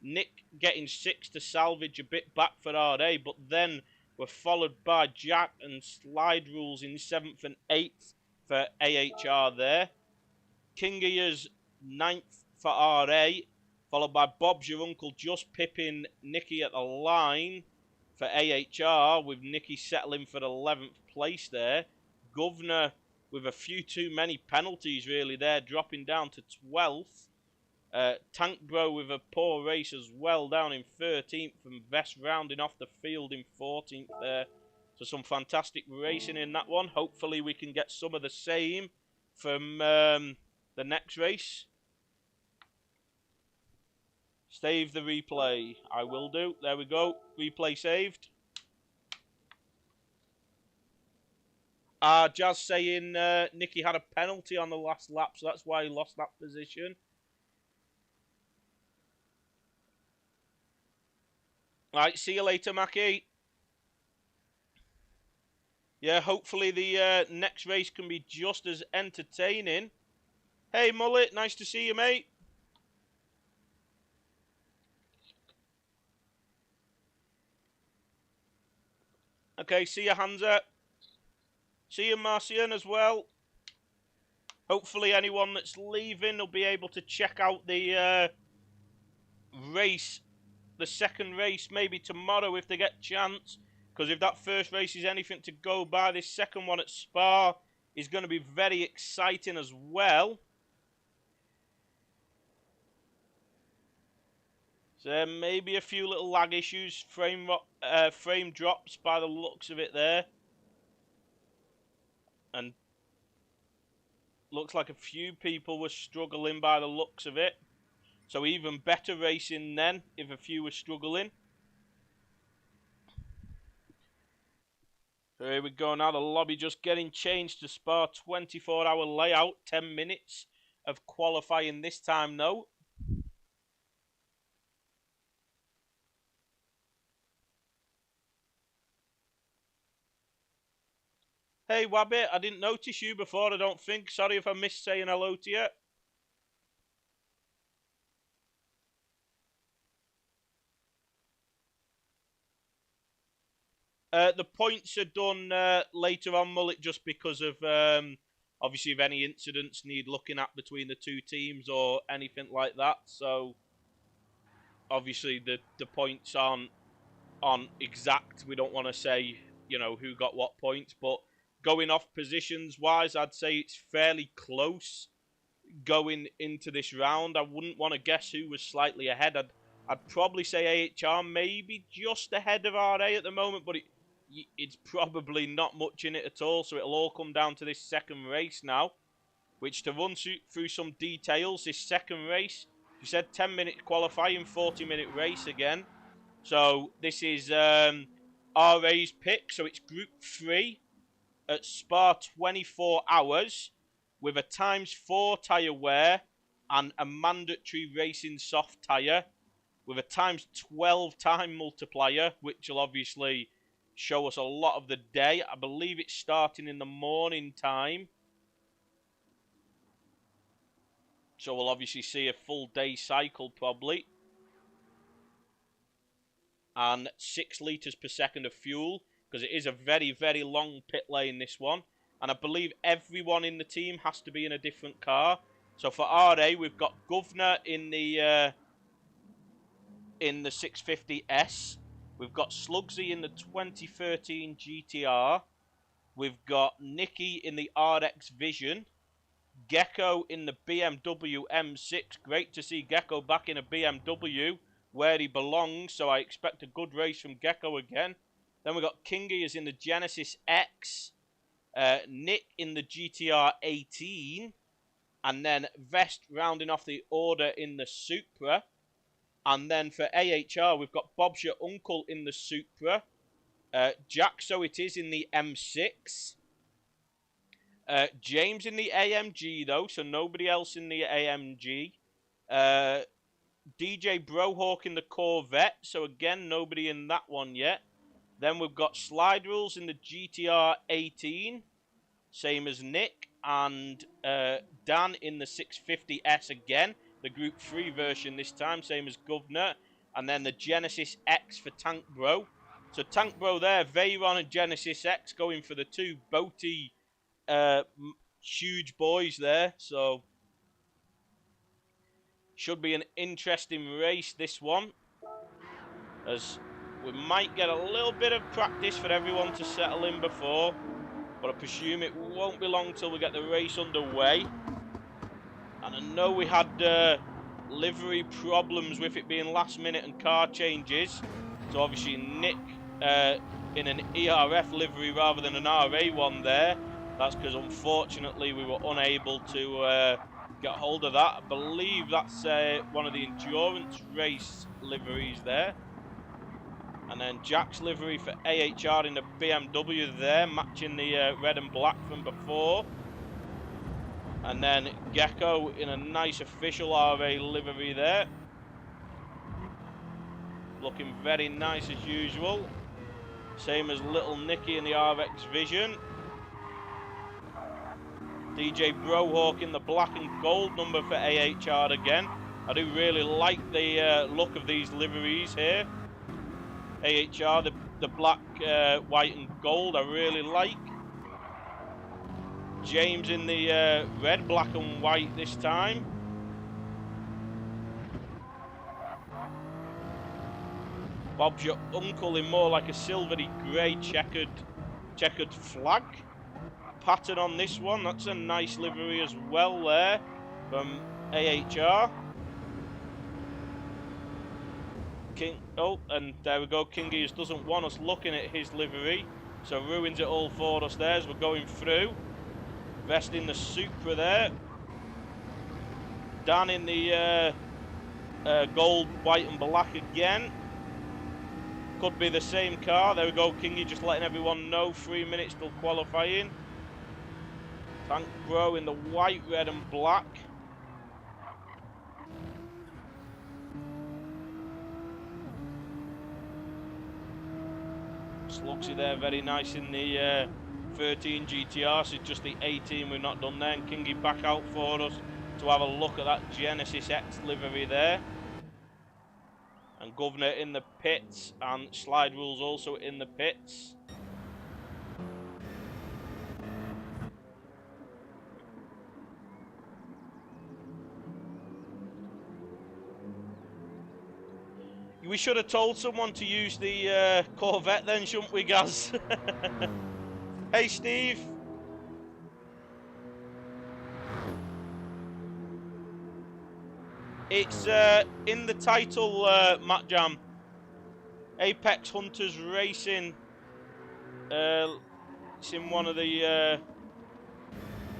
Nick getting 6th to salvage a bit back for RA, but then were followed by Jack and Slide Rules in 7th and 8th for AHR there. Kingia's 9th for RA, followed by Bob's your uncle just pipping Nicky at the line for AHR, with Nicky settling for 11th place there. Governor with a few too many penalties really there, dropping down to 12th. Tank Bro with a poor race as well, down in 13th, and Vest rounding off the field in 14th there. So some fantastic racing in that one. Hopefully we can get some of the same from the next race. Save the replay. I will do. There we go. Replay saved. Jazz saying Nicky had a penalty on the last lap, so that's why he lost that position. Right, see you later, Mackie. Yeah, hopefully the next race can be just as entertaining. Hey, Mullet, nice to see you, mate. Okay, see you, Hansa. See you, Marcian, as well. Hopefully anyone that's leaving will be able to check out the race, the second race, maybe tomorrow if they get chance. Because if that first race is anything to go by, this second one at Spa is going to be very exciting as well. So maybe a few little lag issues, frame drops by the looks of it there. And looks like a few people were struggling by the looks of it. So even better racing then, if a few were struggling. So here we go now, the lobby just getting changed to Spa 24-hour layout, 10 minutes of qualifying this time though. Hey Wabbit, I didn't notice you before, I don't think. Sorry if I missed saying hello to you. The points are done later on, Mullet, just because of obviously if any incidents need looking at between the two teams or anything like that. So obviously the points aren't exact. We don't want to say, you know, who got what points, but going off positions wise, I'd say it's fairly close going into this round. I wouldn't want to guess who was slightly ahead. I'd probably say AHR maybe just ahead of RA at the moment, but it's probably not much in it at all. So it'll all come down to this second race now, which, to run through some details, this second race, you said 10-minute qualifying, 40-minute race again. So this is RA's pick. So it's Group 3 at Spa 24 hours with a ×4 tyre wear and a mandatory racing soft tyre with a ×12 time multiplier, which will obviously show us a lot of the day. I believe it's starting in the morning time. So we'll obviously see a full day cycle probably. And 6 litres per second of fuel, because it is a very, very long pit lane, this one. And I believe everyone in the team has to be in a different car. So for RA, we've got Governor in the 650S. We've got Slugsy in the 2013 GTR. We've got Nicky in the RX Vision. Gecko in the BMW M6. Great to see Gecko back in a BMW where he belongs, so I expect a good race from Gecko again. Then we've got Kingy is in the Genesis X. Nick in the GTR 18. And then Vest rounding off the order in the Supra. And then for AHR, we've got Bob's your uncle in the Supra. Jack, so it is, in the M6. James in the AMG, though, so nobody else in the AMG. DJ Brohawk in the Corvette, so again, nobody in that one yet. Then we've got Slide Rules in the GTR 18, same as Nick. And Dan in the 650S again, the Group 3 version this time, same as Governor. And then the Genesis X for Tank Bro. So Tank Bro there, Veyron and Genesis X going for the two boaty huge boys there. So should be an interesting race, this one, as we might get a little bit of practice for everyone to settle in before, but I presume it won't be long till we get the race underway. And I know we had livery problems with it being last minute and car changes, so obviously Nick in an ERF livery rather than an RA one there. That's because unfortunately we were unable to get hold of that. I believe that's one of the endurance race liveries there. And then Jack's livery for AHR in the BMW there, matching the red and black from before. And then Gecko in a nice official RA livery there. Looking very nice as usual. Same as little Nicky in the RX Vision. DJ Brohawk in the black and gold number for AHR again. I do really like the look of these liveries here. AHR, the black, white and gold, I really like. James in the red, black and white this time. Bob's your uncle in more like a silvery grey checkered flag pattern on this one. That's a nice livery as well there from AHR. King, oh, and there we go. Kingy just doesn't want us looking at his livery, so ruins it all for us there as we're going through. Vest in the Supra there. Dan in the gold, white and black again. Could be the same car. There we go, Kingy just letting everyone know 3 minutes till qualifying. Tank Bro in the white, red and black. Slugsy there, very nice in the 13 GTR, so just the 18 we've not done there. And Kingy back out for us to have a look at that Genesis X livery there. And Governor in the pits, and Slide Rules also in the pits. We should have told someone to use the Corvette then, shouldn't we, Gaz? Hey, Steve. It's in the title, Matt Jam. Apex Hunters Racing. It's in one of the...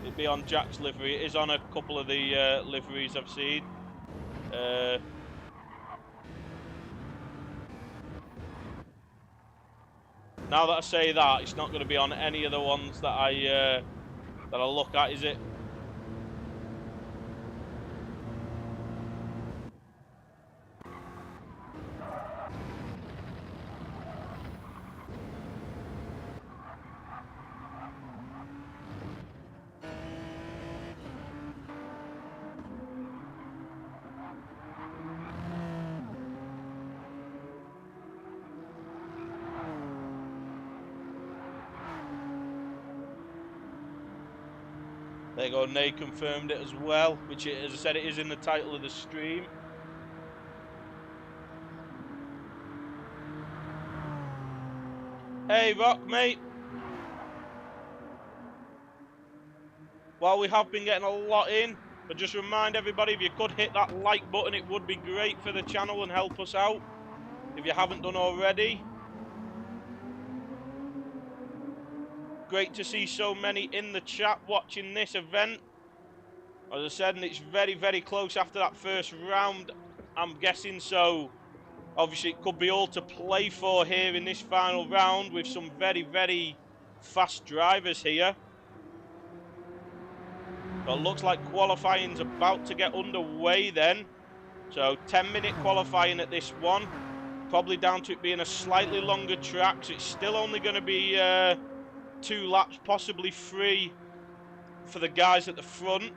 it'll be on Jack's livery. It is on a couple of the liveries I've seen. Now that I say that, it's not going to be on any of the ones that I look at, is it? There you go, Nay confirmed it as well, which, as I said, it is in the title of the stream. Hey, Rock, mate. While we have been getting a lot in, but just remind everybody, if you could hit that like button, it would be great for the channel and help us out, if you haven't done already. Great to see so many in the chat watching this event. As I said, and it's very, very close after that first round, I'm guessing, so obviously it could be all to play for here in this final round with some very, very fast drivers here. But it looks like qualifying's about to get underway then. So 10-minute qualifying at this one. Probably down to it being a slightly longer track, so it's still only going to be 2 laps, possibly 3 for the guys at the front.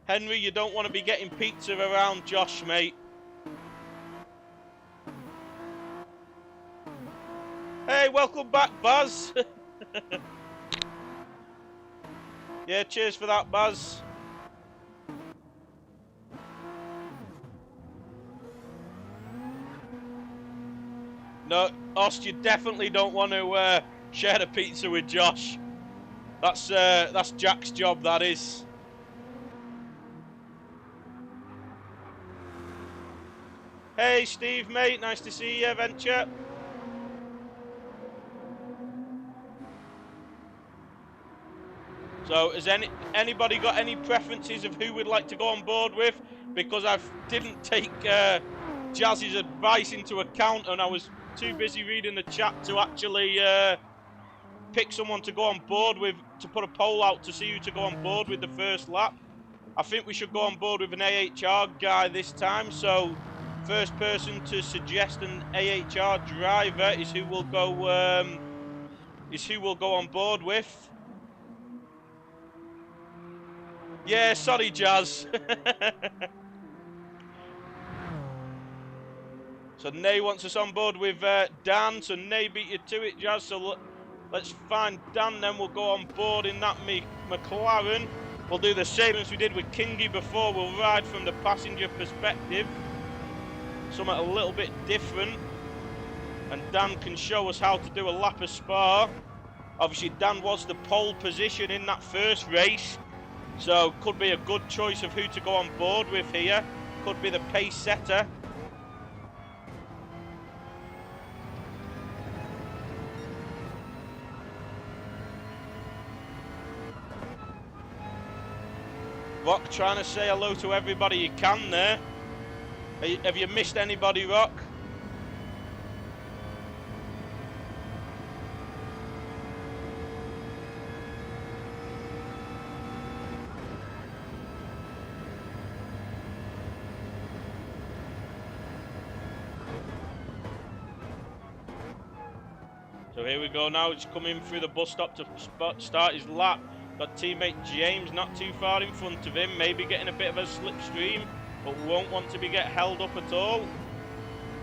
Henry, you don't want to be getting pizza around Josh, mate. Hey, welcome back, Baz. Yeah, cheers for that, Baz. No, Ost, you definitely don't want to share the pizza with Josh. That's Jack's job, that is. Hey, Steve, mate, nice to see you, Venture. So, has anybody got any preferences of who we'd like to go on board with? Because I didn't take Jazz's advice into account, and I was too busy reading the chat to actually pick someone to go on board with, to put a poll out to see who to go on board with the first lap. I think we should go on board with an AHR guy this time. So first person to suggest an AHR driver is who we'll go on board with. Yeah, sorry, Jazz. So Nay wants us on board with Dan. So Nay beat you to it, Jazz. So let's find Dan, then we'll go on board in that McLaren. We'll do the same as we did with Kingy before. We'll ride from the passenger perspective. Something a little bit different. And Dan can show us how to do a lap of Spa. Obviously, Dan was the pole position in that first race. So could be a good choice of who to go on board with here. Could be the pace setter. Rock trying to say hello to everybody you can there. Have you missed anybody, Rock? So here we go now. It's coming through the bus stop to start his lap. Got teammate James not too far in front of him, maybe getting a bit of a slipstream, but won't want to get held up at all.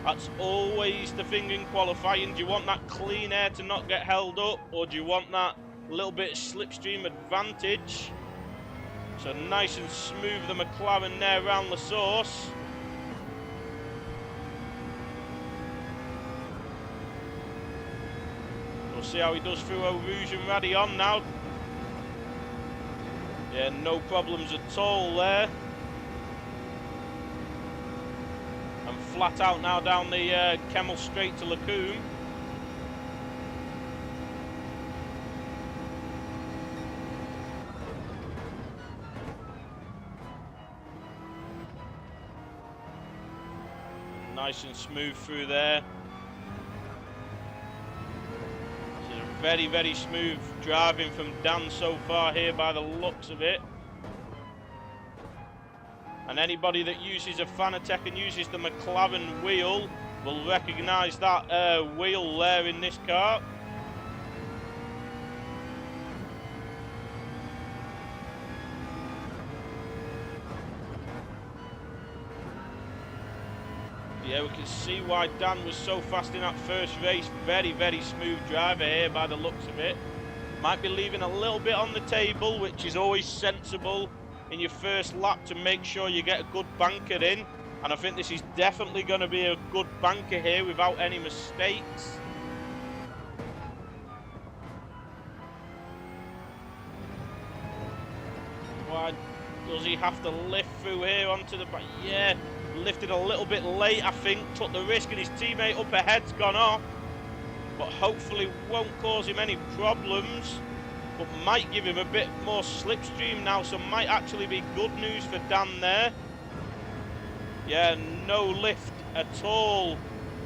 That's always the thing in qualifying. Do you want that clean air to not get held up, or do you want that little bit of slipstream advantage? So nice and smooth the McLaren there around the source. We'll see how he does through Eau Rouge and Radillon now. Yeah, no problems at all there. And flat out now down the Kemmel straight to Lacombe. Nice and smooth through there. Very, very smooth driving from Dan so far here by the looks of it. And anybody that uses a Fanatec and uses the McLaren wheel will recognise that wheel there in this car. Yeah, we can see why Dan was so fast in that first race. Very, very smooth driver here by the looks of it. Might be leaving a little bit on the table, which is always sensible in your first lap to make sure you get a good banker in. And I think this is definitely going to be a good banker here without any mistakes. Why does he have to lift through here onto the back? Yeah. Lifted a little bit late, I think, took the risk, and his teammate up ahead's gone off, but hopefully won't cause him any problems, but might give him a bit more slipstream now, so might actually be good news for Dan there. Yeah, no lift at all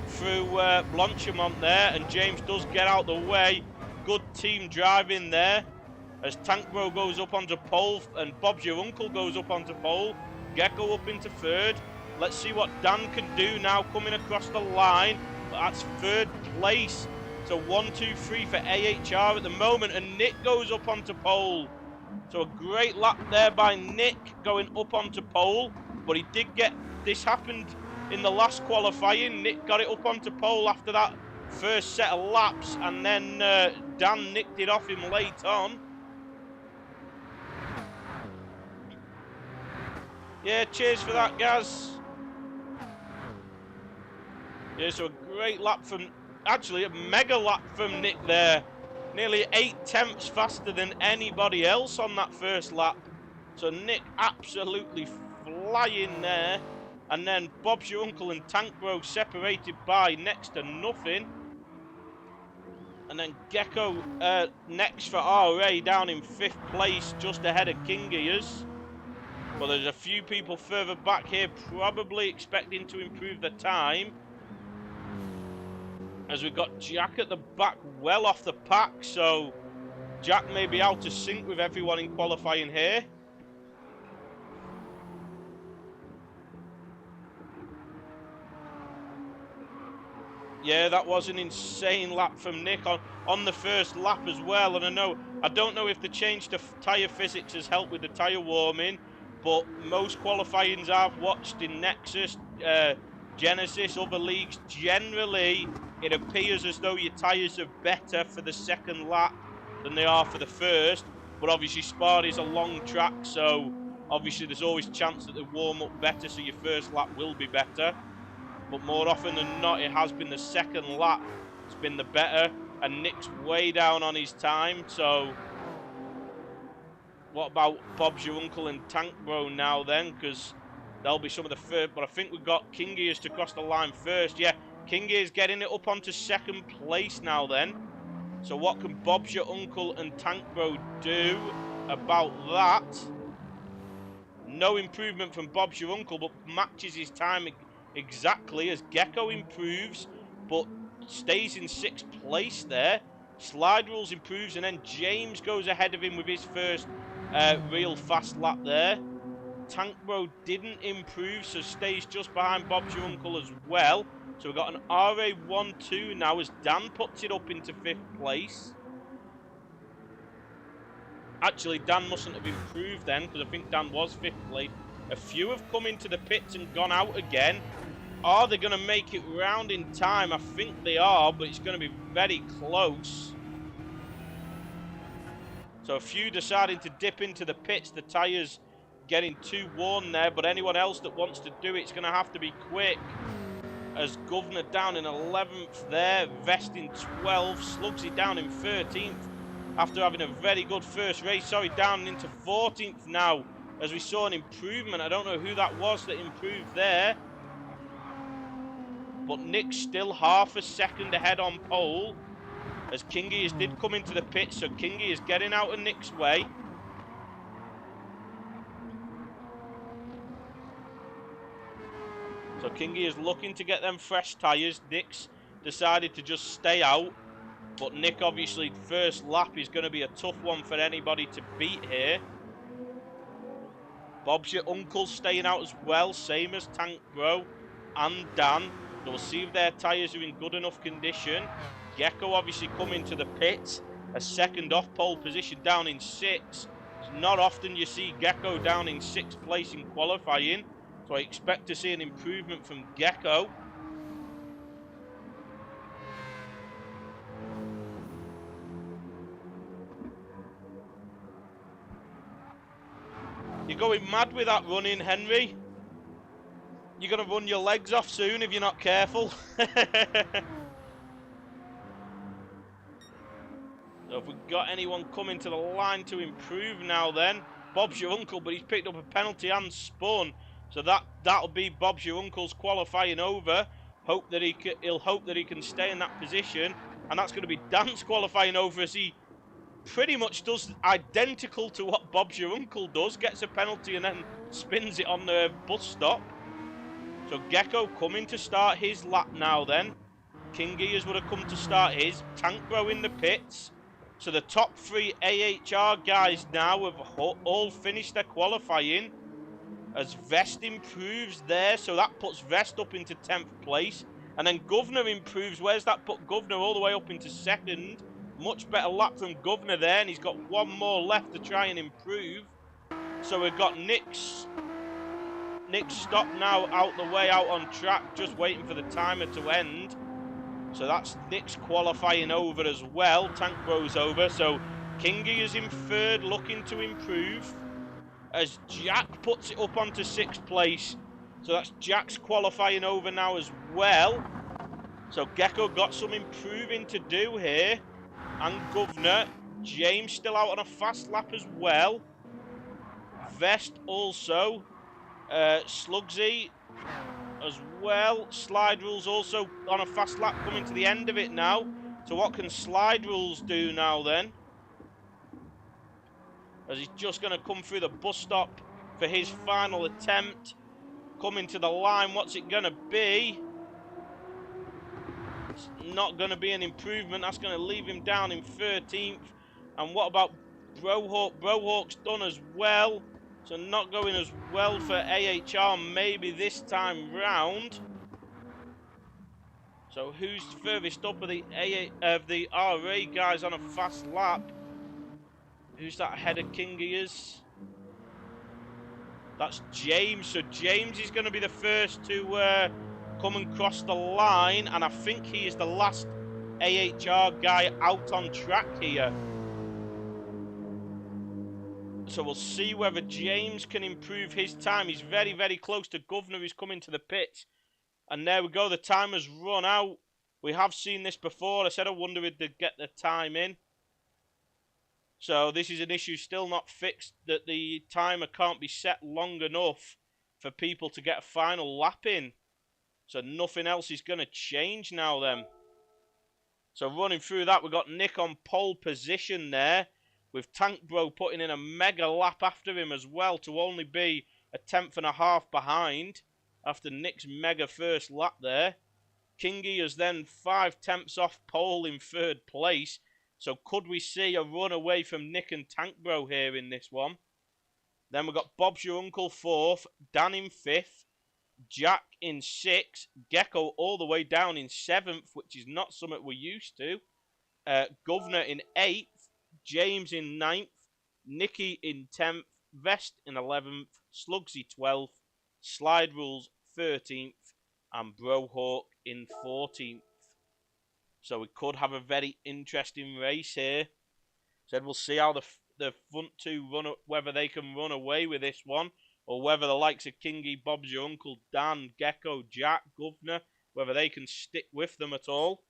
through Blanchimont there, and James does get out the way. Good team driving there as Tankbro goes up onto pole and Bob's Your Uncle goes up onto pole. Gecko up into third. Let's see what Dan can do now coming across the line. That's third place. So 1, 2, 3 for AHR at the moment, and Nick goes up onto pole. So a great lap there by Nick going up onto pole, but he did get, this happened in the last qualifying. Nick got it up onto pole after that first set of laps, and then Dan nicked it off him late on. Yeah, cheers for that, Gaz. Yeah, so a great lap from, actually a mega lap from Nick there. Nearly 8/10 faster than anybody else on that first lap. So Nick absolutely flying there. And then Bob's Your Uncle and Tankbro separated by next to nothing. And then Gecko next for RA down in 5th place, just ahead of King Gears. But there's a few people further back here probably expecting to improve the time. as we've got Jack at the back, well off the pack, so Jack may be out of sync with everyone in qualifying here. Yeah, that was an insane lap from Nick on the first lap as well. And I don't know if the change to tyre physics has helped with the tyre warming, but most qualifyings I've watched in Nexus, Genesis, other leagues, generally it appears as though your tyres are better for the second lap than they are for the first. But obviously Spa is a long track, so obviously there's always chance that they warm up better, so your first lap will be better. But more often than not, it has been the second lap. It's been the better, and Nick's way down on his time. So, what about Bob's Your Uncle and Tank Bro now then? Because they'll be some of the first. But I think we've got King Gears to cross the line first. Yeah, King Gears getting it up onto second place now then. So what can Bob's Your Uncle and Tank Bro do about that? No improvement from Bob's Your Uncle, but matches his time exactly as Gecko improves, but stays in 6th place there. Slide Rules improves, and then James goes ahead of him with his first real fast lap there. Tank Bro didn't improve, so stays just behind Bob's Your Uncle as well. So we've got an RA1-2 now as Dan puts it up into 5th place. Actually, Dan mustn't have improved then, because I think Dan was 5th place. A few have come into the pits and gone out again. Are they going to make it round in time? I think they are, but it's going to be very close. So a few deciding to dip into the pits. The tyres getting too worn there, but anyone else that wants to do it's going to have to be quick. As Governor down in 11th there, Vest in 12th, Slugsy down in 13th. After having a very good first race, down into 14th now, as we saw an improvement. I don't know who that was that improved there. But Nick's still half a second ahead on pole, as Kingy did come into the pit, so Kingy is getting out of Nick's way. So Kingy is looking to get them fresh tyres. Nick's decided to just stay out. But Nick, obviously, first lap is going to be a tough one for anybody to beat here. Bob's Your Uncle staying out as well, same as Tank Bro and Dan. We'll see if their tyres are in good enough condition. Gecko obviously coming to the pits. A second off pole position down in 6th. It's not often you see Gecko down in 6th place in qualifying. So I expect to see an improvement from Gecko. You're going mad with that running, Henry. You're going to run your legs off soon if you're not careful. So if we've got anyone coming to the line to improve now then, Bob's Your Uncle, but he's picked up a penalty and spun. So that'll be Bob's Your Uncle's qualifying over. He'll hope that he can stay in that position. And that's going to be Dan's qualifying over, as he pretty much does identical to what Bob's Your Uncle does. Gets a penalty and then spins it on the bus stop. So Gecko coming to start his lap now then. King Gears would have come to start his. Tank Bro in the pits. So the top 3 AHR guys now have all finished their qualifying. As Vest improves there. So that puts Vest up into 10th place. And then Governor improves. Where's that put Governor all the way up into 2nd? Much better lap from Governor there. And he's got one more left to try and improve. So we've got Nick's stop now out the way, out on track, just waiting for the timer to end. So that's Nick's qualifying over as well. Tank Bro's over. So Kingy is in 3rd, looking to improve. As Jack puts it up onto 6th place. So that's Jack's qualifying over now as well. So Gecko got some improving to do here. And Governor. James still out on a fast lap as well. Vest also. Slugsy as well. Slide Rules also on a fast lap, coming to the end of it now. So what can Slide Rules do now then? As he's just going to come through the bus stop for his final attempt. Coming to the line, what's it going to be? It's not going to be an improvement. That's going to leave him down in 13th. And what about Brohawk? Brohawk's done as well. So not going as well for AHR maybe this time round. So who's furthest up of the RA guys on a fast lap? Who's that ahead of King Gears? That's James. So James is going to be the first to come and cross the line. And I think he is the last AHR guy out on track here. So we'll see whether James can improve his time. He's very, very close to Governor, who's coming to the pits. And there we go. The time has run out. We have seen this before. I said I wonder if they'd get the time in. So this is an issue still not fixed, that the timer can't be set long enough for people to get a final lap in. So nothing else is going to change now then. So running through that, we've got Nick on pole position there, with Tank Bro putting in a mega lap after him as well, to only be a 10.5 behind after Nick's mega first lap there. Kingy is then 5/10 off pole in third place. So could we see a run away from Nick and Tank Bro here in this one? Then we've got Bob's Your Uncle 4th, Dan in 5th, Jack in 6th, Gecko all the way down in 7th, which is not something we're used to. Governor in 8th, James in 9th, Nicky in 10th, Vest in 11th, Slugsy 12th, Slide Rules 13th, and Brohawk in 14th. So we could have a very interesting race here. Said we'll see how the front two run, whether they can run away with this one, or whether the likes of Kingy, Bob's Your Uncle, Dan, Gecko, Jack, Governor, whether they can stick with them at all.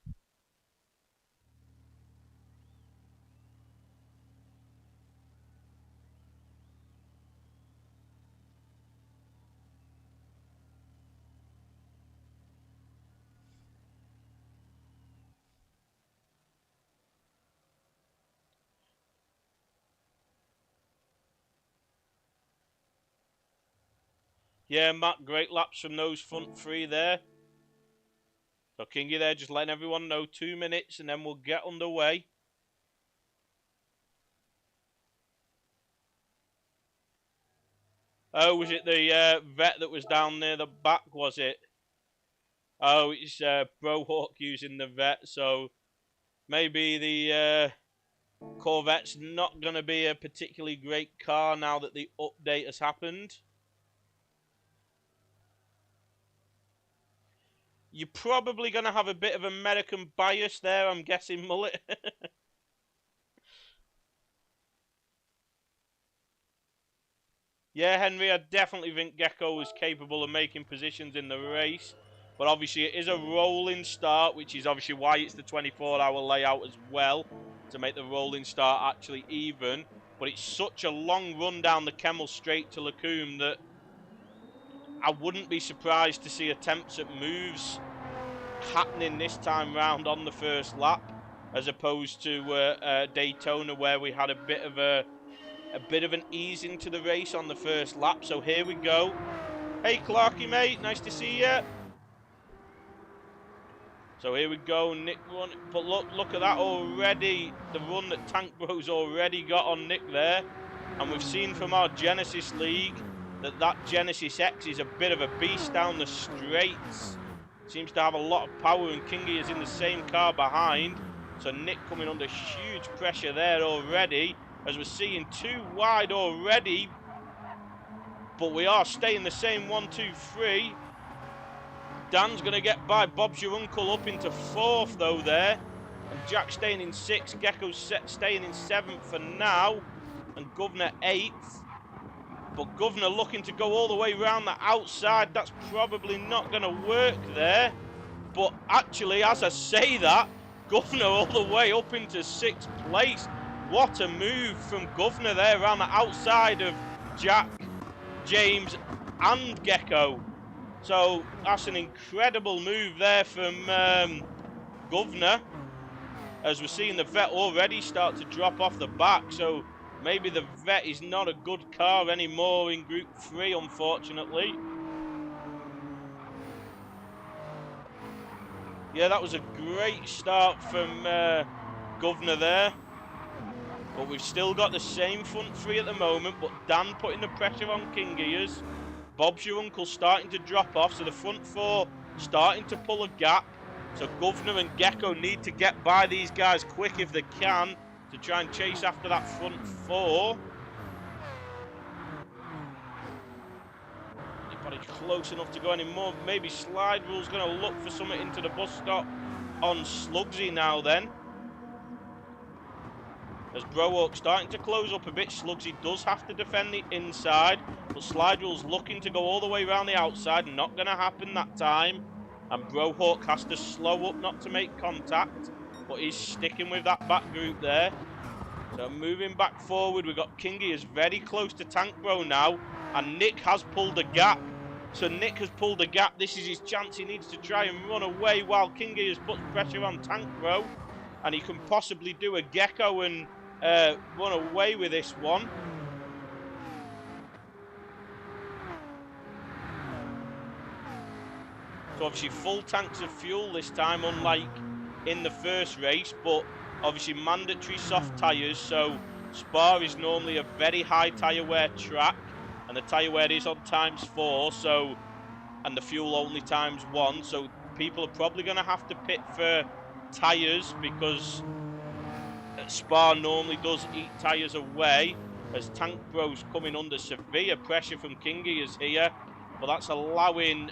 Yeah, Matt, great laps from those front three there. So Kingy there, just letting everyone know 2 minutes and then we'll get underway. Oh, was it the vet that was down near the back, was it? Oh, it's Brohawk using the vet, so maybe the Corvette's not going to be a particularly great car now that the update has happened. You're probably going to have a bit of American bias there, I'm guessing, Mullet. Yeah, Henry, I definitely think Gecko is capable of making positions in the race. But obviously it is a rolling start, which is obviously why it's the 24-hour layout as well, to make the rolling start actually even. But it's such a long run down the Kemmel Straight to Lacombe that I wouldn't be surprised to see attempts at moves happening this time round on the first lap, as opposed to Daytona, where we had a bit of an ease into the race on the first lap. So here we go. Hey Clarky mate, nice to see you. So here we go, Nick run. But look at that already, the run that Tank Bro's already got on Nick there. And we've seen from our Genesis League that Genesis X is a bit of a beast down the straights. Seems to have a lot of power, and Kingy is in the same car behind. So Nick coming under huge pressure there already, as we're seeing 2 wide already. But we are staying the same 1, 2, 3. Dan's going to get by Bob's Your Uncle up into 4th though there. And Jack staying in 6th, Gecko's staying in 7th for now. And Governor 8th. But Governor looking to go all the way around the outside. That's probably not going to work there. But actually, as I say that, Governor all the way up into 6th place. What a move from Governor there around the outside of Jack, James and Gecko. So that's an incredible move there from Governor, as we're seeing the vet already start to drop off the back. So maybe the vet is not a good car anymore in Group 3, unfortunately. Yeah, that was a great start from Governor there. But we've still got the same front three at the moment, but Dan putting the pressure on King Gears. Bob's your uncle starting to drop off, so the front four starting to pull a gap. So Governor and Gecko need to get by these guys quick if they can to try and chase after that front four. Anybody close enough to go anymore? Maybe Slide Rule's going to look for something into the bus stop on Slugsy now then. As Brohawk starting to close up a bit, Slugsy does have to defend the inside, but Slide Rule's looking to go all the way around the outside, not going to happen that time. And Brohawk has to slow up not to make contact, but he's sticking with that back group there. So moving back forward, we've got Kingy is very close to Tank Bro now, and Nick has pulled a gap. So Nick has pulled a gap. This is his chance. He needs to try and run away while Kingy has put pressure on Tank Bro, and he can possibly do a Gecko and run away with this one. So obviously full tanks of fuel this time, unlike in the first race, but obviously mandatory soft tyres. So Spa is normally a very high tyre wear track, and the tyre wear is on ×4, so, and the fuel only ×1. So people are probably going to have to pit for tyres, because Spa normally does eat tyres away, as Tank Bro's coming under severe pressure from Kingy is here. But that's allowing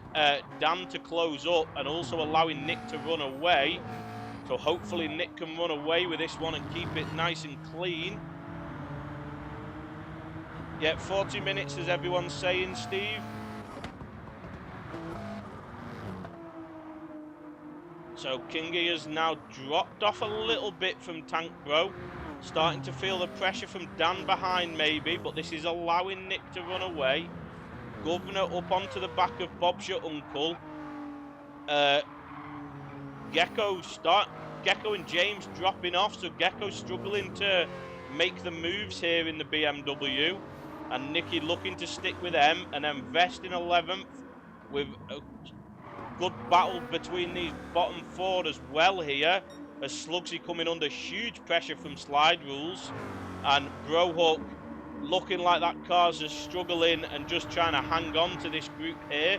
Dan to close up and also allowing Nick to run away. So hopefully Nick can run away with this one and keep it nice and clean. Yeah, 40 minutes as everyone's saying, Steve. So Kingy has now dropped off a little bit from Tank Bro. Starting to feel the pressure from Dan behind maybe, but this is allowing Nick to run away. Governor up onto the back of Bob's your uncle. Gecko and James dropping off, so Gecko struggling to make the moves here in the BMW, and Nicky looking to stick with them, and then Vest in 11th with a good battle between these bottom four as well here, as Slugsy coming under huge pressure from Slide Rules, and Brohawk looking like that car's just struggling and just trying to hang on to this group here,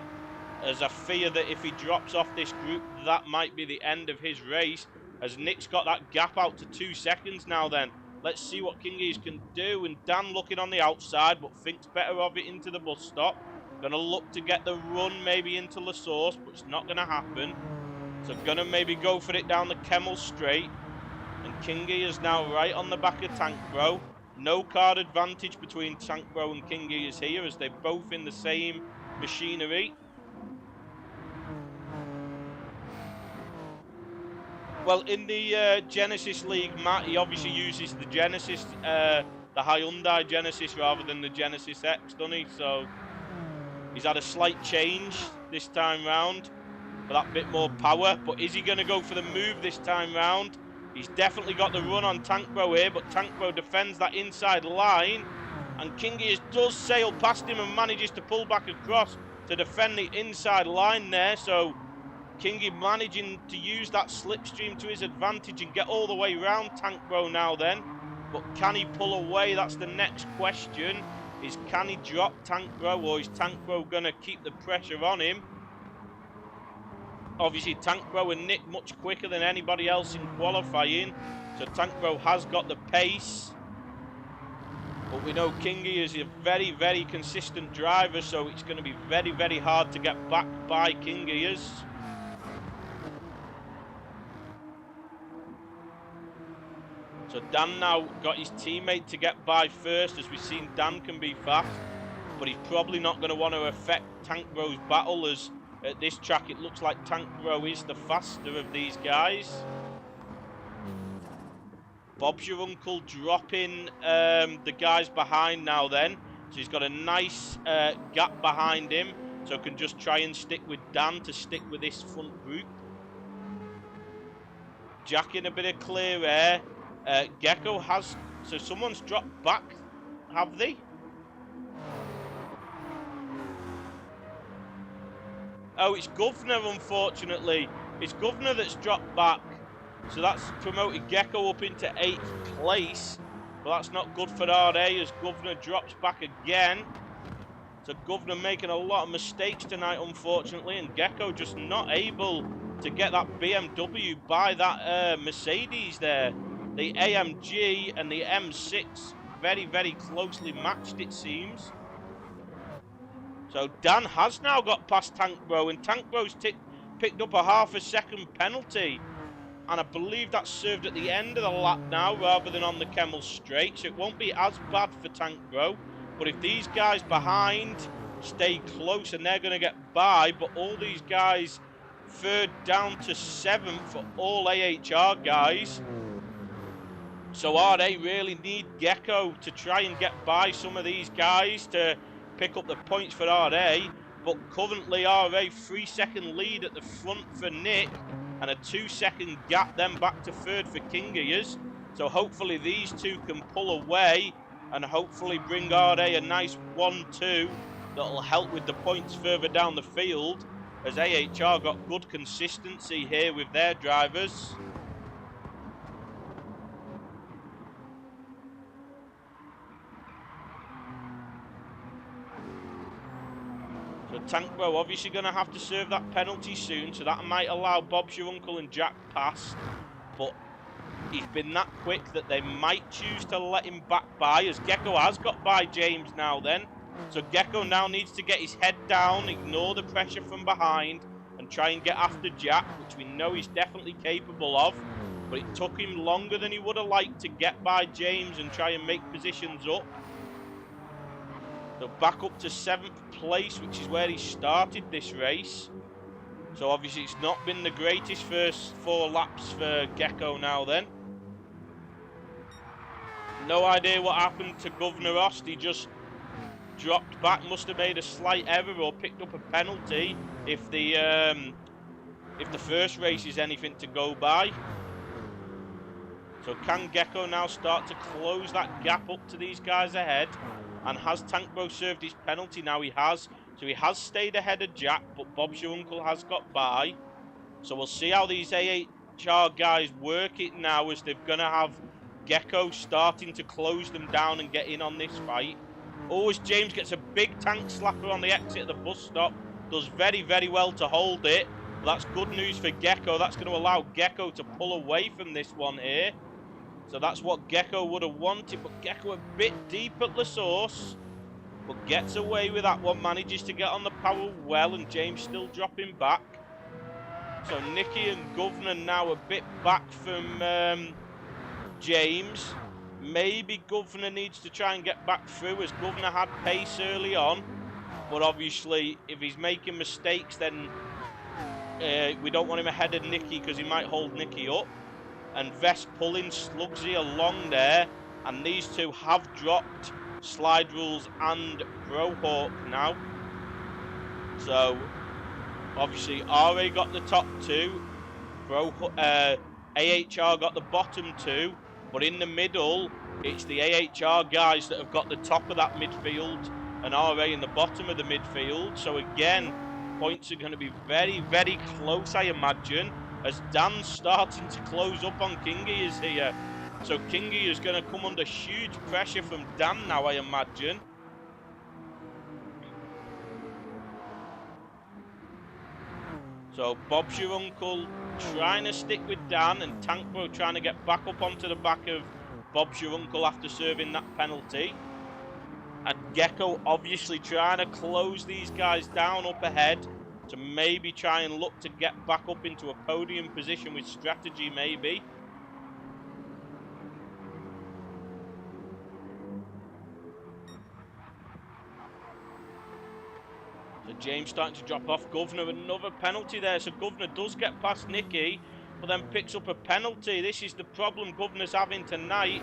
as I fear that if he drops off this group, that might be the end of his race, as Nick's got that gap out to 2 seconds now then. Let's see what Kingies can do, and Dan looking on the outside, but thinks better of it into the bus stop. Gonna look to get the run maybe into La Source, but it's not gonna happen. So gonna maybe go for it down the Kemmel Straight, and Kingy is now right on the back of Tank Bro. No card advantage between Tank Bro and Kingy is here, as they're both in the same machinery. Well, in the Genesis League, Matt, he obviously uses the Genesis, the Hyundai Genesis rather than the Genesis X, doesn't he? So he's had a slight change this time round for that bit more power. But is he going to go for the move this time round? He's definitely got the run on Tank Bro here, but Tank Bro defends that inside line. And Kingy does sail past him and manages to pull back across to defend the inside line there. So Kingy managing to use that slipstream to his advantage and get all the way around Tank Bro now then. But can he pull away? That's the next question. Is can he drop Tank Bro, or is Tank Bro going to keep the pressure on him? Obviously Tank Bro and Nick much quicker than anybody else in qualifying. So Tank Bro has got the pace. But we know Kingy is a very, very consistent driver, so it's going to be very, very hard to get back by Kingy. So Dan now got his teammate to get by first, as we've seen Dan can be fast, but he's probably not going to want to affect Tank Bro's battle, as at this track it looks like Tank Bro is the faster of these guys. Bob's your uncle dropping the guys behind now then, so he's got a nice gap behind him, so can just try and stick with Dan to stick with this front group. Jacking a bit of clear air. Gecko has, so someone's dropped back, have they? Oh, it's Governor, unfortunately. It's Governor that's dropped back. So that's promoted Gecko up into 8th place. But that's not good for RA as Governor drops back again. So Governor making a lot of mistakes tonight, unfortunately. And Gecko just not able to get that BMW by that Mercedes there. The AMG and the M6 very, very closely matched, it seems. So Dan has now got past Tank Bro, and Tank Bro's picked up a half a second penalty. And I believe that's served at the end of the lap now rather than on the Kemmel straight. So it won't be as bad for Tank Bro. But if these guys behind stay close, and they're going to get by, but all these guys third down to 7th for all AHR guys. So RA really need Gecko to try and get by some of these guys to pick up the points for RA. But currently RA 3-second lead at the front for Nick, and a 2-second gap then back to third for King Ears. So hopefully these two can pull away and hopefully bring RA a nice 1-2 that'll help with the points further down the field, as AHR got good consistency here with their drivers. So Tank Bro obviously going to have to serve that penalty soon, so that might allow Bob's Your Uncle and Jack past. But he's been that quick that they might choose to let him back by, as Gecko has got by James now then. So Gecko now needs to get his head down, ignore the pressure from behind, and try and get after Jack, which we know he's definitely capable of. But it took him longer than he would have liked to get by James and try and make positions up. So back up to 7th place, which is where he started this race. So obviously it's not been the greatest first 4 laps for Gecko now then. No idea what happened to Governor Ost. He just dropped back, must have made a slight error or picked up a penalty if the first race is anything to go by. So can Gecko now start to close that gap up to these guys ahead? And has Tank Bro served his penalty? Now he has. So he has stayed ahead of Jack, but Bob's Your Uncle has got by. So we'll see how these AHR guys work it now, as they're going to have Gecko starting to close them down and get in on this fight. Always James gets a big tank slapper on the exit of the bus stop. Does very, very well to hold it. But that's good news for Gecko. That's going to allow Gecko to pull away from this one here. So that's what Gecko would have wanted. But Gecko a bit deep at the source. But gets away with that one. Manages to get on the power well. And James still dropping back. So Nicky and Governor now a bit back from James. Maybe Governor needs to try and get back through, as Governor had pace early on. But obviously, if he's making mistakes, then we don't want him ahead of Nicky, because he might hold Nicky up. And Vest pulling Slugsy along there. And these two have dropped Slide Rules and Brohawk now. So, obviously, RA got the top 2. AHR got the bottom 2. But in the middle, it's the AHR guys that have got the top of that midfield and RA in the bottom of the midfield. So again, points are going to be very, very close, I imagine, as Dan's starting to close up on Kingy is here. So Kingy is going to come under huge pressure from Dan now, I imagine. So Bob's Your Uncle trying to stick with Dan, and Tank Bro trying to get back up onto the back of Bob's Your Uncle after serving that penalty. And Gecko obviously trying to close these guys down up ahead to maybe try and look to get back up into a podium position with strategy maybe. So James starting to drop off. Governor, another penalty there. So Governor does get past Nicky, but then picks up a penalty. This is the problem Governor's having tonight.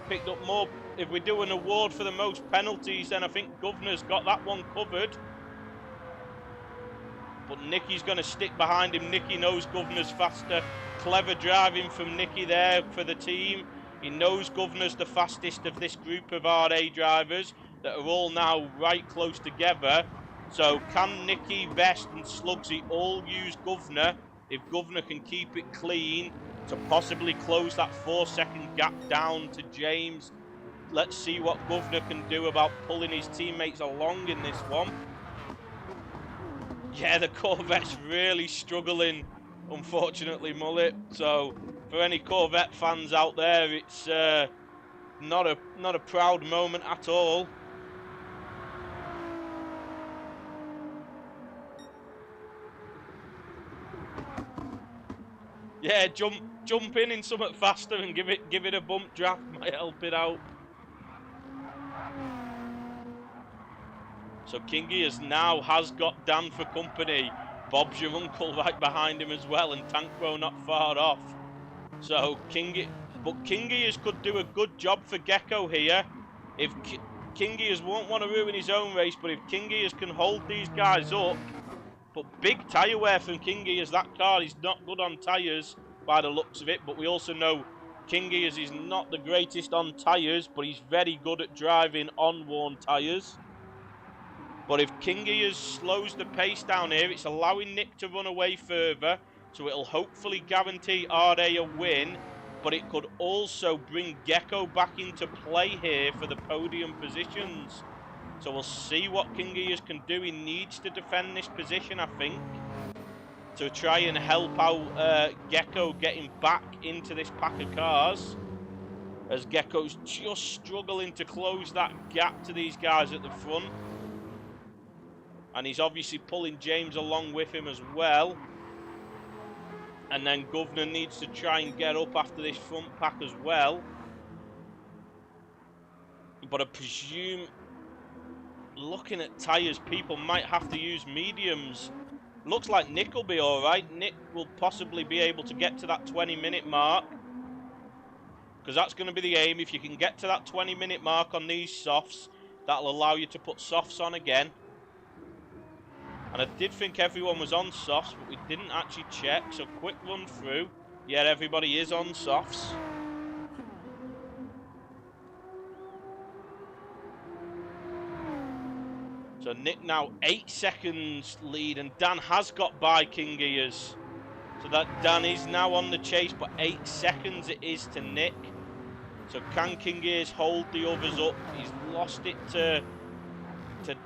Picked up more. If we do an award for the most penalties, then I think Governor's got that one covered. But Nicky's going to stick behind him. Nicky knows Governor's faster. Clever driving from Nicky there for the team. He knows Governor's the fastest of this group of RA drivers that are all now right close together. So can Nicky, Vest and Slugsy all use Governor if Governor can keep it clean to possibly close that 4-second gap down to James. Let's see what Governor can do about pulling his teammates along in this one. Yeah, the Corvette's really struggling, unfortunately, Mullet. So for any Corvette fans out there, it's not a proud moment at all. Yeah, jump in something faster and give it a bump draft, might help it out. So King Gears now has got Dan for company. Bob's your uncle right behind him as well, and Tank Bro not far off. So King Gears could do a good job for Gecko here. If King Gears won't want to ruin his own race, but if King Gears can hold these guys up, but big tyre wear from King Gears. That car is not good on tyres by the looks of it, but we also know King Gears is not the greatest on tyres, but he's very good at driving on worn tyres. But if King Gears slows the pace down here, it's allowing Nick to run away further, so it'll hopefully guarantee RA a win, but it could also bring Gecko back into play here for the podium positions. So we'll see what King Gears can do. He needs to defend this position, I think, to try and help out Gecko getting back into this pack of cars, as Gecko's just struggling to close that gap to these guys at the front. And he's obviously pulling James along with him as well. And then Governor needs to try and get up after this front pack as well. But I presume, looking at tyres, people might have to use mediums. Looks like Nick will be alright. Nick will possibly be able to get to that 20-minute mark, because that's going to be the aim. If you can get to that 20-minute mark on these softs, that'll allow you to put softs on again. And I did think everyone was on softs, but we didn't actually check. So quick run through. Yeah, everybody is on softs. So Nick now 8 seconds lead, and Dan has got by King Gears. So that Dan is now on the chase, but 8 seconds it is to Nick. So can King Gears hold the others up? He's lost it to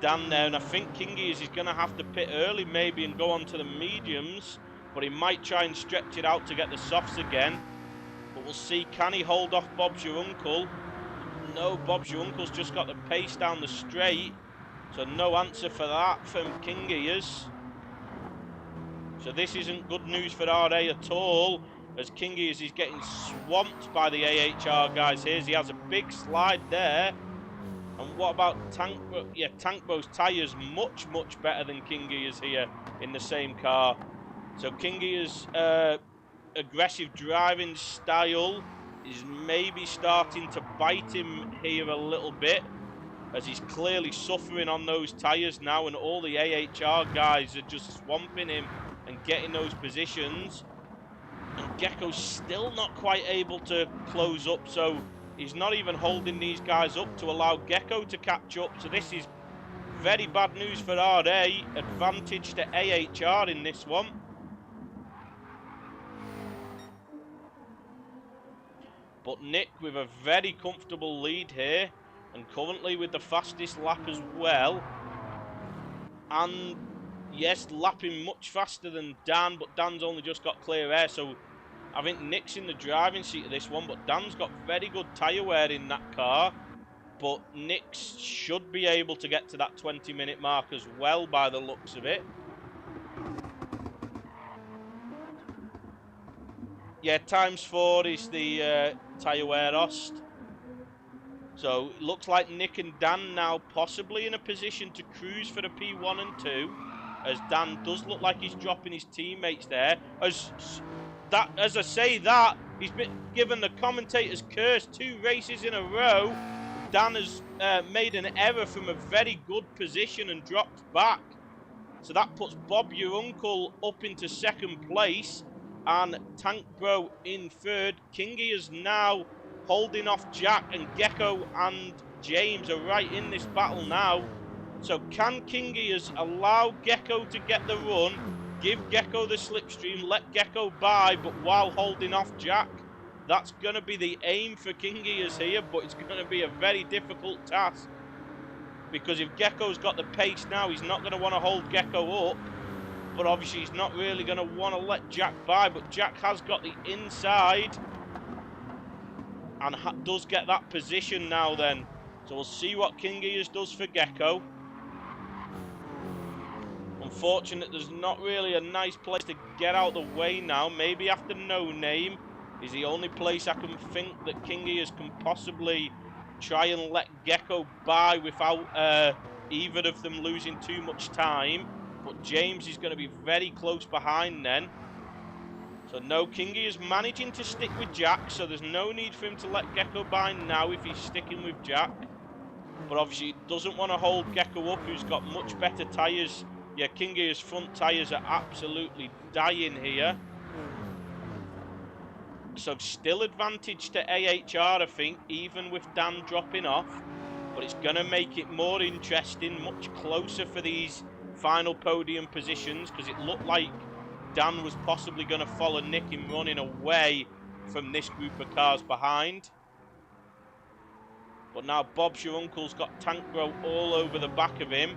Dan there, and I think King Gears is going to have to pit early maybe and go on to the mediums, but he might try and stretch it out to get the softs again. But we'll see, can he hold off Bob's your uncle? No, Bob's your uncle's just got the pace down the straight, so no answer for that from King Gears. So this isn't good news for RA at all, as King Gears is getting swamped by the AHR guys here. He has a big slide there. And what about Tank? Yeah, Tank Bro's tyres much better than King Gears here in the same car. So King Gears' aggressive driving style is maybe starting to bite him here a little bit, as he's clearly suffering on those tyres now, and all the AHR guys are just swamping him and getting those positions. And Gecko's still not quite able to close up, so he's not even holding these guys up to allow Gecko to catch up. So this is very bad news for RA. Advantage to AHR in this one. But Nick with a very comfortable lead here, and currently with the fastest lap as well. And yes, lapping much faster than Dan, but Dan's only just got clear air, so I think Nick's in the driving seat of this one, but Dan's got very good tyre wear in that car. But Nick should be able to get to that 20-minute mark as well by the looks of it. Yeah, ×4 is the tyre wear Ost. So it looks like Nick and Dan now possibly in a position to cruise for the P1 and 2, as Dan does look like he's dropping his teammates there. As I say that, he's been given the commentator's curse 2 races in a row. Dan has made an error from a very good position and dropped back. So that puts Bob your uncle up into 2nd place, and Tank Bro in 3rd. Kingy is now holding off Jack, and Gecko and James are right in this battle now. So can Kingy allow Gecko to get the run? give Gecko the slipstream, let Gecko by, but while holding off Jack. That's going to be the aim for King Ears here, but it's going to be a very difficult task. Because if Gecko's got the pace now, he's not going to want to hold Gecko up. But obviously he's not really going to want to let Jack by. But Jack has got the inside. And does get that position now then. So we'll see what King Ears does for Gecko. Unfortunate there's not really a nice place to get out the way now. Maybe after No Name is the only place I can think that King Ears can possibly try and let Gecko by without either of them losing too much time. But James is going to be very close behind then. So no, King Ears managing to stick with Jack, so there's no need for him to let Gecko by now if he's sticking with Jack. But obviously he doesn't want to hold Gecko up, who's got much better tyres. Yeah, King Ears' front tyres are absolutely dying here. So still advantage to AHR, I think, even with Dan dropping off. But it's going to make it more interesting, much closer for these final podium positions, because it looked like Dan was possibly going to follow Nick in running away from this group of cars behind. But now Bob's Your Uncle's got Tank Pro all over the back of him.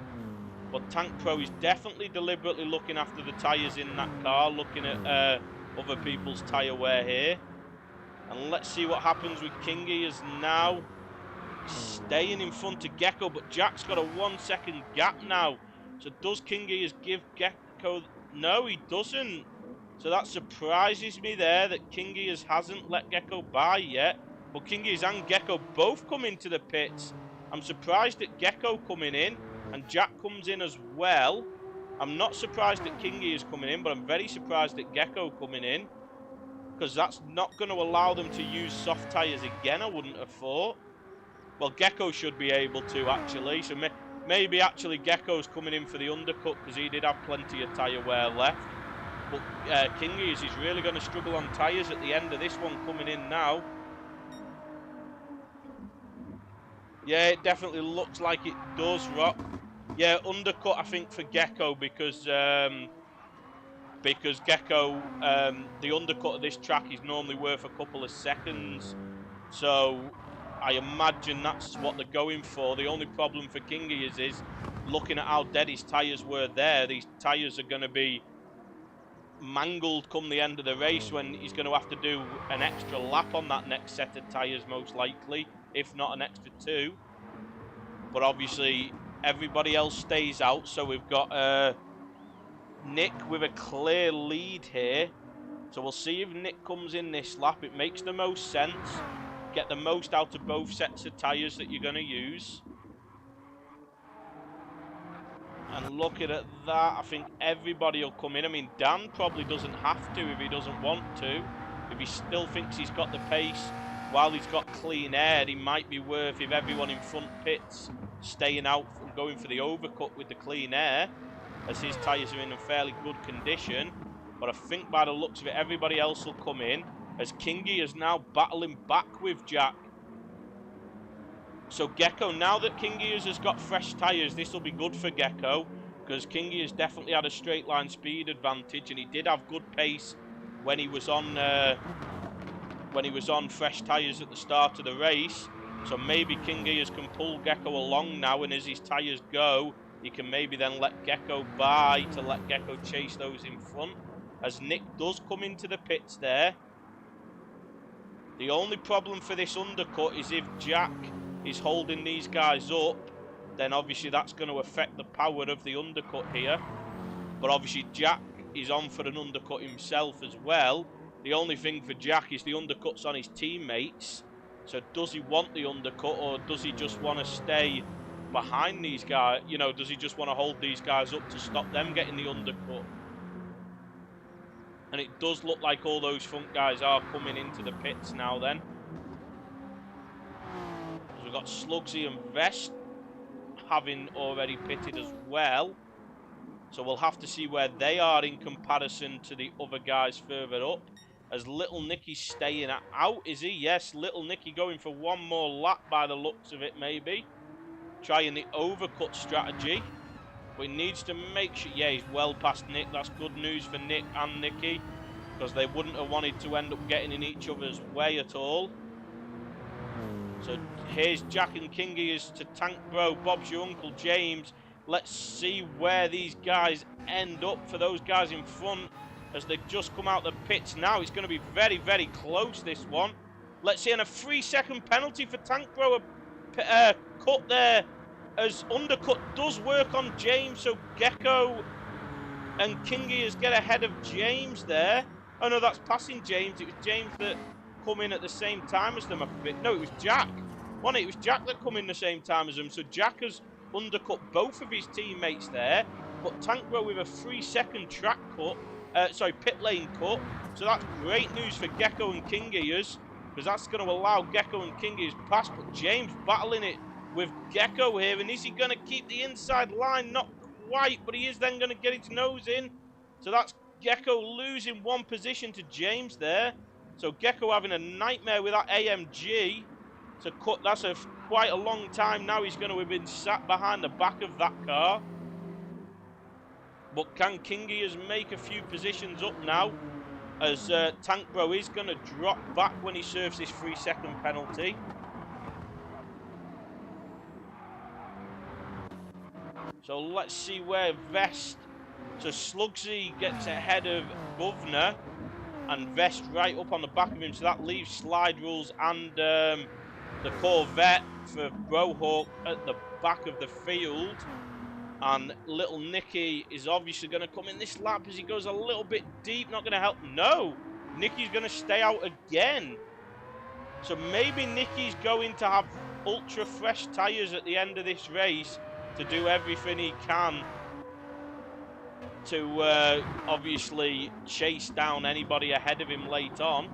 But Tank Pro is definitely deliberately looking after the tyres in that car, looking at other people's tyre wear here. And let's see what happens with King Ears now. Staying in front of Gecko, but Jack's got a 1 second gap now. So does King Ears give Gecko... No, he doesn't. So that surprises me there that King Ears hasn't let Gecko by yet. But King Ears and Gecko both come into the pits. I'm surprised at Gecko coming in, and Jack comes in as well. I'm not surprised at King Ears coming in, but I'm very surprised at Gecko coming in. Because that's not going to allow them to use soft tyres again, I wouldn't have thought. Well, Gecko should be able to, actually. So maybe actually Gecko's coming in for the undercut, because he did have plenty of tyre wear left. But King Ears is really going to struggle on tyres at the end of this one coming in now. Yeah, it definitely looks like it does, Rock. Yeah, undercut, I think, for Gecko, because Gecko, the undercut of this track is normally worth a couple of seconds. So I imagine that's what they're going for. The only problem for King Ears is looking at how dead his tyres were there. These tyres are going to be mangled come the end of the race when he's going to have to do an extra lap on that next set of tyres, most likely, if not an extra 2. But obviously everybody else stays out, so we've got Nick with a clear lead here. So we'll see if Nick comes in this lap. It makes the most sense. Get the most out of both sets of tyres that you're going to use. And looking at that, I think everybody will come in. I mean, Dan probably doesn't have to if he doesn't want to. If he still thinks he's got the pace while he's got clean air, he might be worth, if everyone in front pits, staying out and going for the overcut with the clean air, as his tyres are in a fairly good condition. But I think by the looks of it, everybody else will come in, as Kingy is now battling back with Jack. So Gecko, now that King Ears has got fresh tyres, this will be good for Gecko, because King Ears definitely had a straight line speed advantage, and he did have good pace when he was on fresh tyres at the start of the race. So maybe King Ears can pull Gecko along now, and as his tyres go, he can maybe then let Gecko by to let Gecko chase those in front, as Nick does come into the pits there. The only problem for this undercut is if Jack is holding these guys up, then obviously that's going to affect the power of the undercut here. But obviously Jack is on for an undercut himself as well. The only thing for Jack is the undercut's on his teammates. So does he want the undercut, or does he just want to stay behind these guys? You know, does he just want to hold these guys up to stop them getting the undercut? And it does look like all those front guys are coming into the pits now then. We've got Slugsy and Vest having already pitted as well. So we'll have to see where they are in comparison to the other guys further up. As Little Nicky's staying out, is he? Yes, Little Nicky going for one more lap by the looks of it, maybe. Trying the overcut strategy. But he needs to make sure... Yeah, he's well past Nick. That's good news for Nick and Nicky, because they wouldn't have wanted to end up getting in each other's way at all. So here's Jack and Kingy is to Tank Bro. Bob's your uncle, James. Let's see where these guys end up for those guys in front as they've just come out the pits now. It's going to be very, very close, this one. Let's see, and a 3-second penalty for Tank Bro. Cut there as undercut does work on James. So Gecko and Kingy is get ahead of James there. Oh no, that's passing James. It was James that come in at the same time as them. No, it was Jack. It was Jack that come in the same time as them. So Jack has undercut both of his teammates there. But Tank Bro with a 3-second track cut. Pit lane cut. So that's great news for Gecko and Kingyers, because that's going to allow Gecko and Kingyers pass. But James battling it with Gecko here. And is he going to keep the inside line? Not quite, but he is then going to get his nose in. So that's Gecko losing one position to James there. So Gecko having a nightmare with that AMG. So that's quite a long time now. He's going to have been sat behind the back of that car. But can Kingyers make a few positions up now, as Tank Bro is going to drop back when he serves this 3-second penalty. So let's see where Vest... So Slugsy gets ahead of Governor, and Vest right up on the back of him. So that leaves Slide Rules and the Corvette for Brohawk at the back of the field. And little Nicky is obviously going to come in this lap as he goes a little bit deep. Not going to help. No, Nicky's going to stay out again. So maybe Nicky's going to have ultra fresh tyres at the end of this race to do everything he can to obviously chase down anybody ahead of him late on.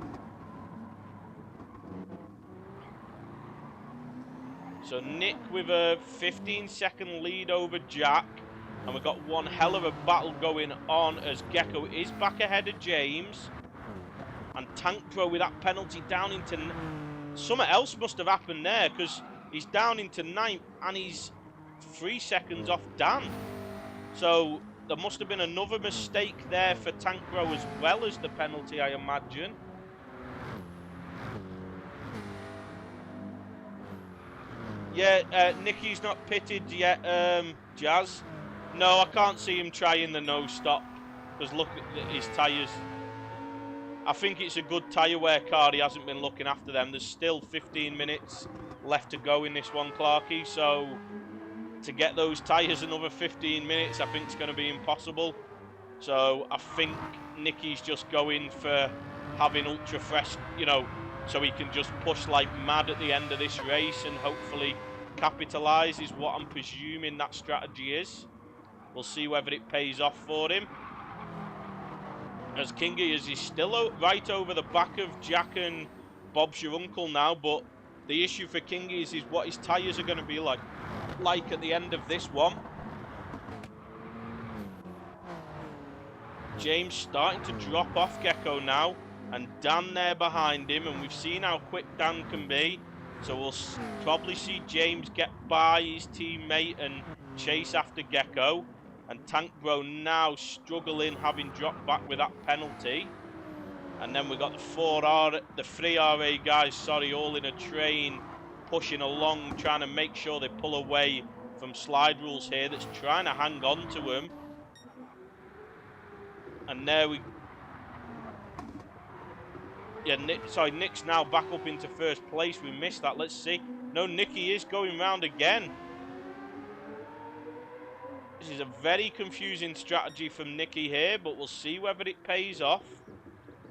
So Nick with a 15-second lead over Jack. And we've got one hell of a battle going on as Gecko is back ahead of James. And Tank Bro with that penalty down into... Something else must have happened there, because he's down into 9th and he's 3 seconds off Dan. So there must have been another mistake there for Tank Bro as well as the penalty, I imagine. Yeah, Nicky's not pitted yet, Jazz. No, I can't see him trying the no-stop, because look at his tyres. I think it's a good tyre wear card. He hasn't been looking after them. There's still 15 minutes left to go in this one, Clarky, so to get those tyres another 15 minutes, I think it's going to be impossible. So I think Nicky's just going for having ultra fresh, you know, so he can just push like mad at the end of this race and hopefully capitalise is what I'm presuming that strategy is. We'll see whether it pays off for him. As Kingy is still right over the back of Jack and Bob's your uncle now, but the issue for Kingy is what his tyres are going to be like at the end of this one. James starting to drop off Gecko now, and Dan there behind him, and we've seen how quick Dan can be. So we'll probably see James get by his teammate and chase after Gecko. And Tank Bro now struggling, having dropped back with that penalty. And then we've got the three RA guys, all in a train, pushing along, trying to make sure they pull away from Slide Rules here, that's trying to hang on to him. And there we... Yeah, Nick's now back up into first place. We missed that. Let's see. No, Nicky is going round again. This is a very confusing strategy from Nicky here, but we'll see whether it pays off,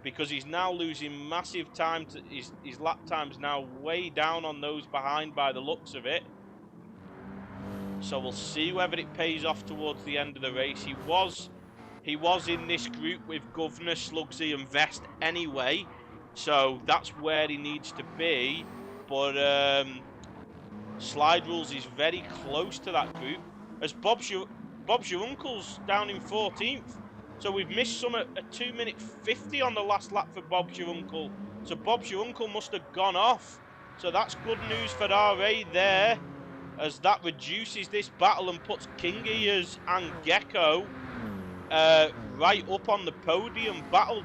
because he's now losing massive time. His lap time's now way down on those behind by the looks of it. So we'll see whether it pays off towards the end of the race. He was in this group with Governor, Slugsy and Vest anyway, so that's where he needs to be. But Slide Rules is very close to that group, as Bob's your uncle's down in 14th. So we've missed some at 2:50 on the last lap for Bob's your uncle. So Bob's your uncle must have gone off. So that's good news for RA there. as that reduces this battle and puts King Ears and Gecko right up on the podium battle.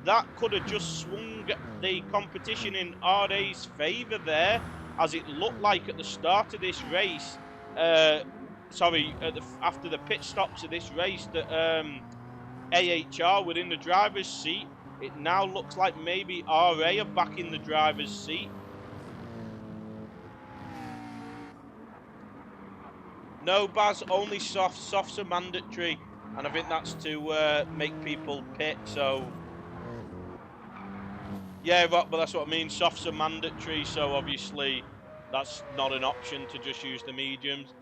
That could have just swung the competition in RA's favour there, as it looked like at the start of this race. After the pit stops of this race, that AHR were in the driver's seat. It now looks like maybe RA are back in the driver's seat. No, Baz, only softs. Softs are mandatory, and I think that's to make people pit. So, yeah, but that's what I mean. Softs are mandatory, so obviously that's not an option to just use the mediums.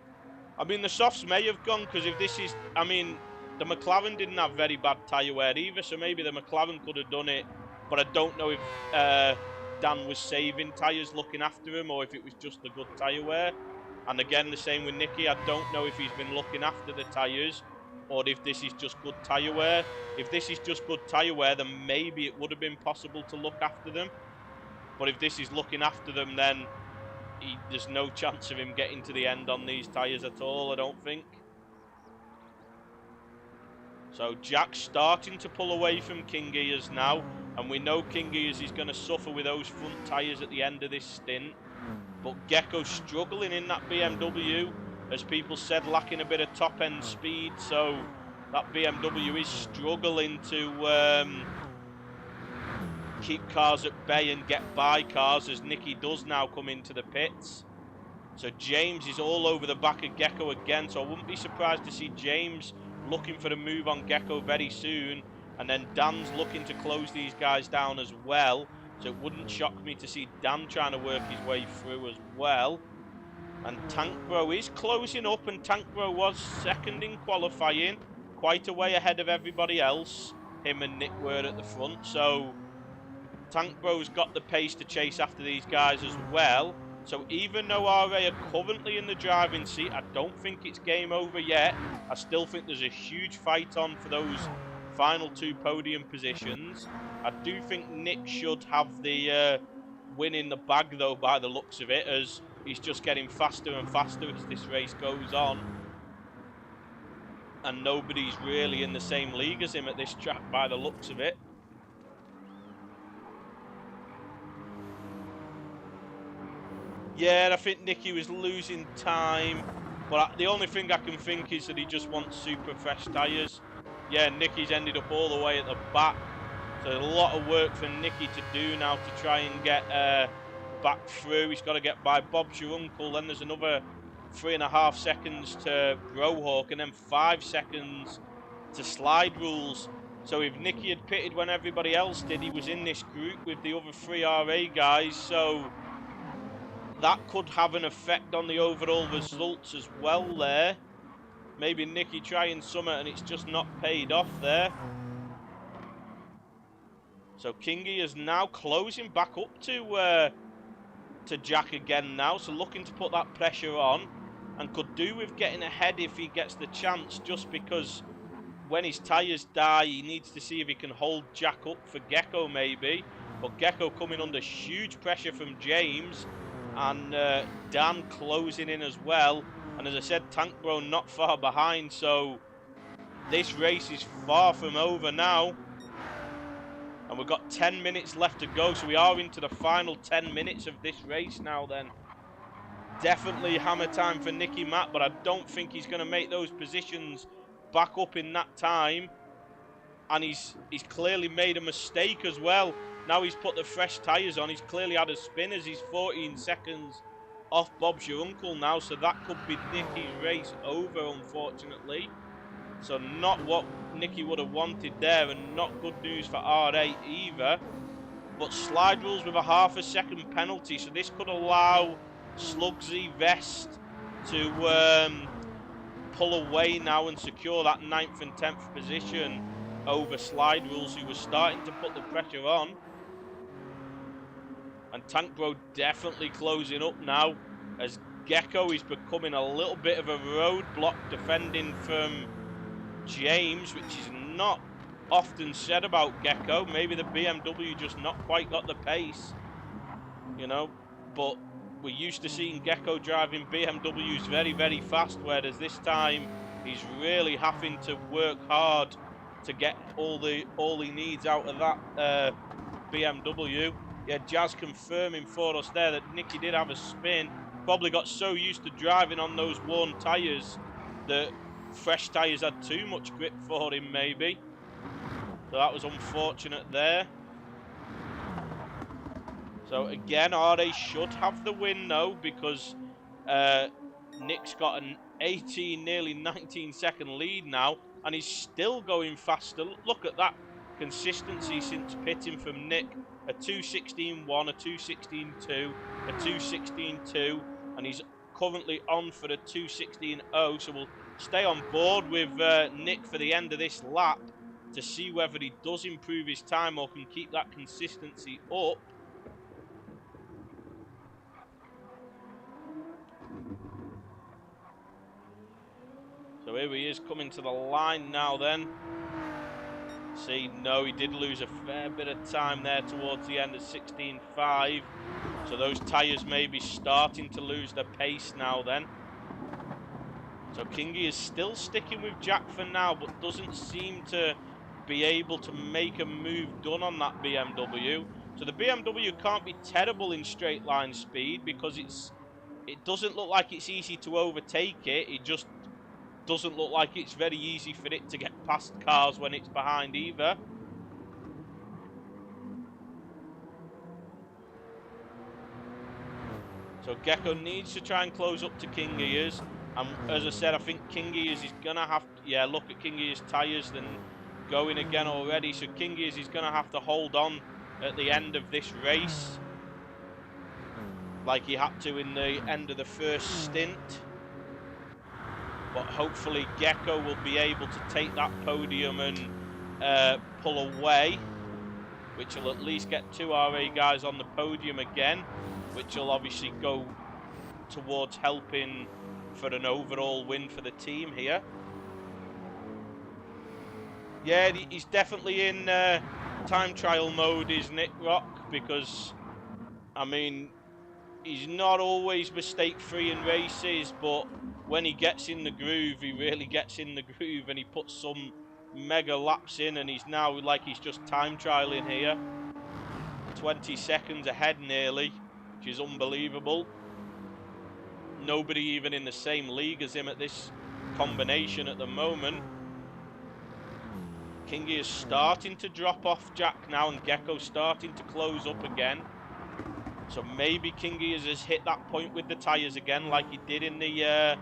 I mean, the softs may have gone, because if this is, I mean, the McLaren didn't have very bad tyre wear either, so maybe the McLaren could have done it, but I don't know if Dan was saving tyres looking after him, or if it was just the good tyre wear. And again, the same with Nicky. I don't know if he's been looking after the tyres, or if this is just good tyre wear. If this is just good tyre wear, then maybe it would have been possible to look after them. But if this is looking after them, then there's no chance of him getting to the end on these tyres at all, I don't think. So Jack's starting to pull away from King Ears now, and we know King Ears is going to suffer with those front tyres at the end of this stint. But Gecko's struggling in that BMW, as people said, lacking a bit of top-end speed, so that BMW is struggling to keep cars at bay and get by cars, as Nicky does now come into the pits. So James is all over the back of Gecko again, so I wouldn't be surprised to see James looking for the move on Gecko very soon, and then Dan's looking to close these guys down as well, so it wouldn't shock me to see Dan trying to work his way through as well. And Tank Bro is closing up, and Tank Bro was second in qualifying, quite a way ahead of everybody else. Him and Nick were at the front, so Tank Bro's got the pace to chase after these guys as well. So even though RA are currently in the driving seat, I don't think it's game over yet. I still think there's a huge fight on for those final two podium positions. I do think Nick should have the win in the bag, though, by the looks of it, as he's just getting faster and faster as this race goes on. And nobody's really in the same league as him at this track by the looks of it. Yeah, I think Nicky was losing time, but the only thing I can think is that he just wants super fresh tyres. Yeah, Nicky's ended up all the way at the back, so a lot of work for Nicky to do now to try and get back through. He's got to get by Bob's Your Uncle, then there's another 3.5 seconds to Brohawk, and then 5 seconds to Slide Rules. So if Nicky had pitted when everybody else did, he was in this group with the other 3 RA guys, so that could have an effect on the overall results as well there. Maybe Nicky trying something and it's just not paid off there. So Kingy is now closing back up to Jack again now, so looking to put that pressure on, and could do with getting ahead if he gets the chance, just because when his tyres die, he needs to see if he can hold Jack up for Gecko maybe. But Gecko coming under huge pressure from James, and Dan closing in as well. And as I said, Tank Bro not far behind, so this race is far from over now. And we've got 10 minutes left to go, so we are into the final 10 minutes of this race now then. Definitely hammer time for Nicky Matt, but I don't think he's going to make those positions back up in that time. And he's clearly made a mistake as well. Now he's put the fresh tyres on, he's clearly had a spin as he's 14 seconds off Bob's Your Uncle now, so that could be Nicky's race over, unfortunately. So not what Nicky would have wanted there, and not good news for R8 either. But Slide Rules with a ½ second penalty, so this could allow Slugsy Vest to pull away now and secure that 9th and 10th position over Slide Rules, who was starting to put the pressure on. And Tank Bro definitely closing up now, as Gecko is becoming a little bit of a roadblock defending from James, which is not often said about Gecko. Maybe the BMW just not quite got the pace, you know, but we're used to seeing Gecko driving BMWs very, very fast, whereas this time he's really having to work hard to get all he needs out of that BMW. Yeah, Jazz confirming for us there that Nicky did have a spin. Probably got so used to driving on those worn tyres that fresh tyres had too much grip for him, maybe. So that was unfortunate there. So again, RA should have the win though, because Nick's got an 18, nearly 19-second lead now, and he's still going faster. Look at that consistency since pitting from Nick. A 2:16.1, a 2:16.2, a 2:16.2, and he's currently on for a 2:16.0. So we'll stay on board with Nick for the end of this lap to see whether he does improve his time or can keep that consistency up. So here he is coming to the line now then. See, no, he did lose a fair bit of time there towards the end of 16.5. So those tyres may be starting to lose their pace now then. So Kingy is still sticking with Jack for now, but doesn't seem to be able to make a move done on that BMW. So the BMW can't be terrible in straight line speed, because it doesn't look like it's easy to overtake it. It just doesn't look like it's very easy for it to get past cars when it's behind either. So Gecko needs to try and close up to King Ears. And as I said, I think King Ears is going to have to, yeah, look at King Ears' tyres then going again already. So King Ears is going to have to hold on at the end of this race, like he had to in the end of the first stint. But hopefully Gecko will be able to take that podium and pull away, which will at least get 2 RA guys on the podium again, which will obviously go towards helping for an overall win for the team here. Yeah, he's definitely in time trial mode, is Nick Rock, because, I mean, he's not always mistake-free in races, but when he gets in the groove, he really gets in the groove, and he puts some mega laps in, and he's now like he's just time trialing here. 20 seconds ahead nearly, which is unbelievable. Nobody even in the same league as him at this combination at the moment. Kingy is starting to drop off Jack now, and Gecko's starting to close up again. So maybe Kingy has hit that point with the tyres again like he did in the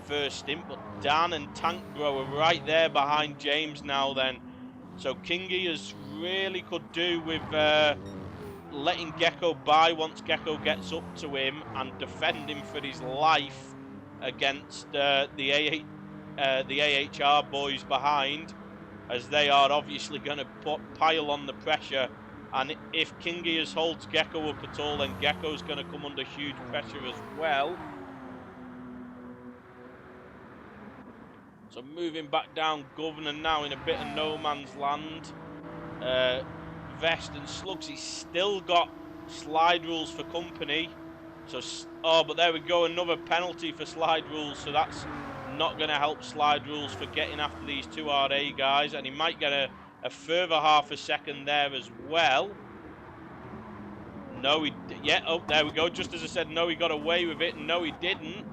first stint. But Dan and Tank Bro are right there behind James now then. So Kingy has really could do with letting Gecko by once Gecko gets up to him and defending for his life against the AHR boys behind, as they are obviously going to pile on the pressure. And if Kingy holds Gecko up at all, then Gecko's going to come under huge pressure as well. So moving back down Governor now in a bit of no man's land. Vest and Slugs, he's still got slide rules for company. So, oh, but there we go, another penalty for slide rules. So that's not going to help slide rules for getting after these 2 RA guys. And he might get a further half a second there as well. No, yeah, oh, there we go. Just as I said, no, he got away with it. No, he didn't.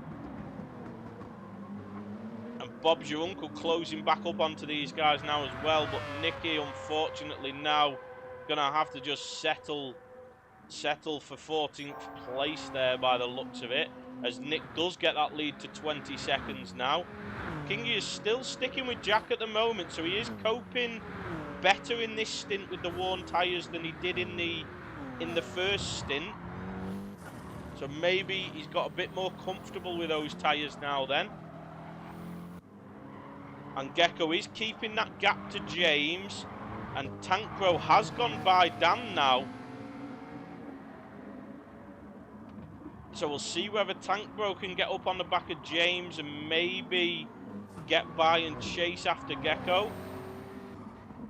And Bob's your uncle closing back up onto these guys now as well. But Nicky, unfortunately, now going to have to just settle for 14th place there by the looks of it, as Nick does get that lead to 20 seconds now. Kingy is still sticking with Jack at the moment, so he is coping better in this stint with the worn tyres than he did in the first stint. So maybe he's got a bit more comfortable with those tyres now then. And Gecko is keeping that gap to James, and Tank Pro has gone by Dan now. So we'll see whether Tank Bro can get up on the back of James and maybe get by and chase after Gecko.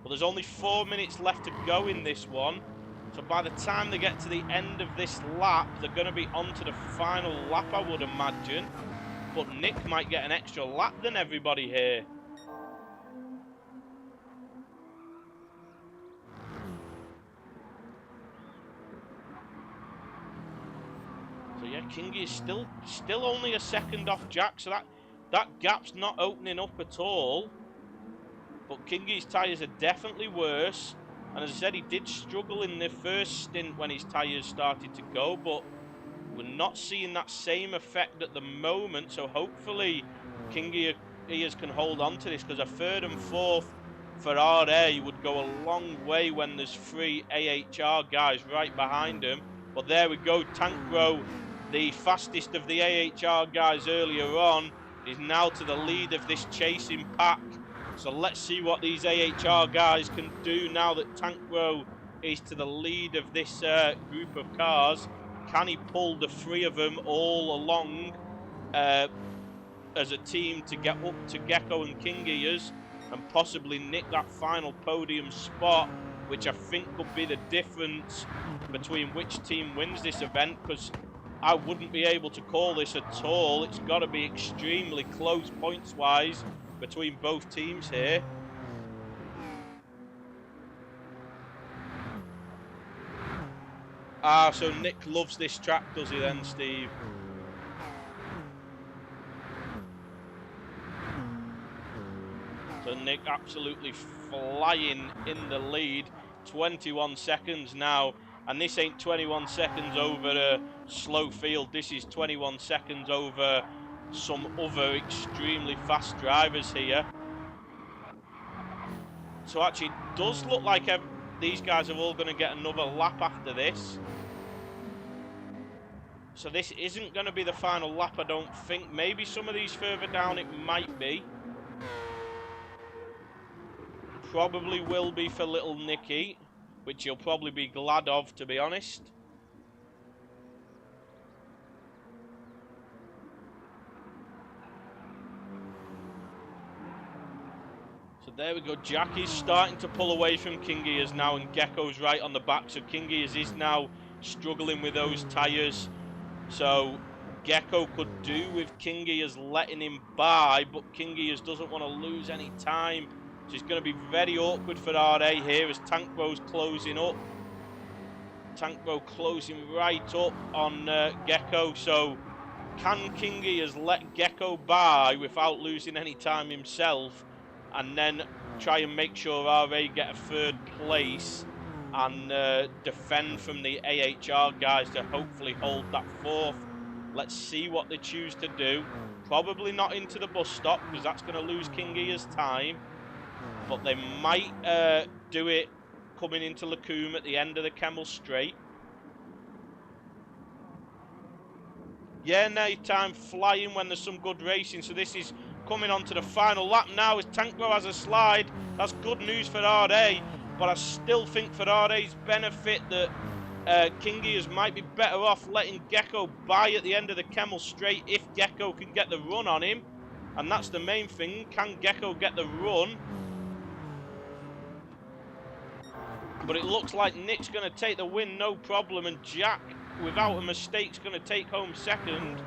Well, there's only 4 minutes left to go in this one. So by the time they get to the end of this lap, they're going to be on to the final lap, I would imagine. But Nick might get an extra lap than everybody here. So yeah, Kingy is still only a second off Jack, so that gap's not opening up at all. But Kingy's tyres are definitely worse. And as I said, he did struggle in the first stint when his tyres started to go, but we're not seeing that same effect at the moment. So hopefully Kingy can hold on to this, because a third and fourth for RA would go a long way when there's 3 AHR guys right behind him. But there we go, Tank Bro, the fastest of the AHR guys earlier on, is now to the lead of this chasing pack. So let's see what these AHR guys can do now that Tank Bro is to the lead of this group of cars. Can he pull the 3 of them all along as a team to get up to Gecko and King Gears and possibly nick that final podium spot, which I think could be the difference between which team wins this event, because I wouldn't be able to call this at all. It's got to be extremely close points-wise between both teams here. Ah, so Nick loves this track, does he then, Steve? So Nick absolutely flying in the lead. 21 seconds now. And this ain't 21 seconds over a slow field. This is 21 seconds over some other extremely fast drivers here. So actually it does look like these guys are all going to get another lap after this. So this isn't going to be the final lap, I don't think. Maybe some of these further down it might be. Probably will be for little Nicky, which he'll probably be glad of, to be honest. So there we go. Jack is starting to pull away from King Gears now, and Gecko's right on the back. So King Gears is now struggling with those tyres. So Gecko could do with King Gears letting him by, but King Gears doesn't want to lose any time. So it's going to be very awkward for RA here as Tank Bro's closing up. Tank Bro closing right up on Gecko. So can King Gears let Gecko by without losing any time himself, and then try and make sure RA get a third place and defend from the AHR guys to hopefully hold that fourth? Let's see what they choose to do. Probably not into the bus stop, because that's going to lose King Gears time. But they might do it coming into Lacombe at the end of the Kemmel Straight. Yeah, night time flying when there's some good racing. So this is coming on to the final lap now as Tank Bro has a slide. That's good news for RA, but I still think for RA's benefit that King Gears might be better off letting Gecko by at the end of the Kemmel Straight if Gecko can get the run on him. And that's the main thing. Can Gecko get the run? But it looks like Nick's going to take the win, no problem. And Jack, without a mistake, is going to take home second.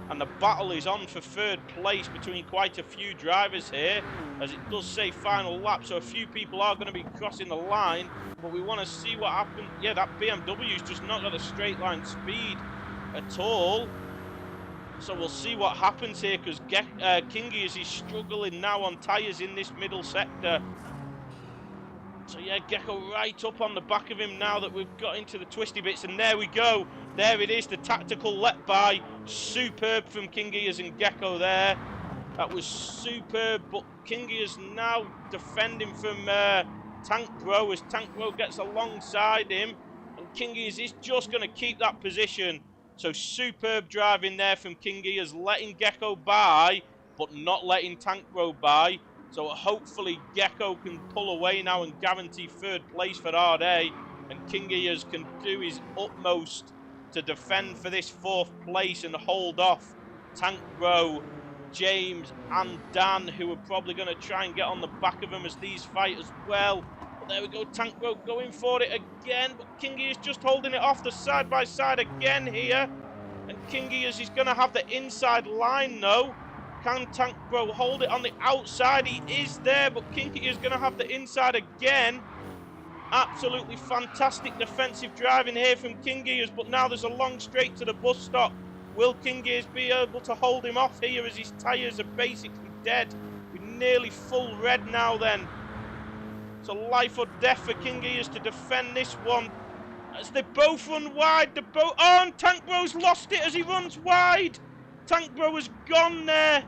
And the battle is on for third place between quite a few drivers here, as it does say final lap. So a few people are going to be crossing the line. But we want to see what happens. Yeah, that BMW's just not got a straight line speed at all. So we'll see what happens here, because King Gears is struggling now on tyres in this middle sector. So yeah, Gecko right up on the back of him now that we've got into the twisty bits. And there we go. There it is, the tactical let by. Superb from King Gears and Gecko there. That was superb, but King Gears now defending from Tank Bro as Tank Bro gets alongside him. And King Gears is just going to keep that position. So superb driving there from King Gears, letting Gecko by, but not letting Tank Bro by. So hopefully Gecko can pull away now and guarantee third place for RA. And King Gears can do his utmost to defend for this fourth place and hold off Tank Bro, James and Dan, who are probably going to try and get on the back of him as these fight as well. But there we go, Tank Bro going for it again. But Kingy is just holding it off the side-by-side again here. And Kingy is going to have the inside line, though. Can Tank Bro hold it on the outside? He is there, but Kingy is going to have the inside again. Absolutely fantastic defensive driving here from Kingias, but now there's a long straight to the bus stop. Will Kingias be able to hold him off here as his tyres are basically dead? We're nearly full red now then. So life or death for Kingias to defend this one. As they both run wide, oh, and Tank Bro's lost it as he runs wide. Tank Bro has gone there.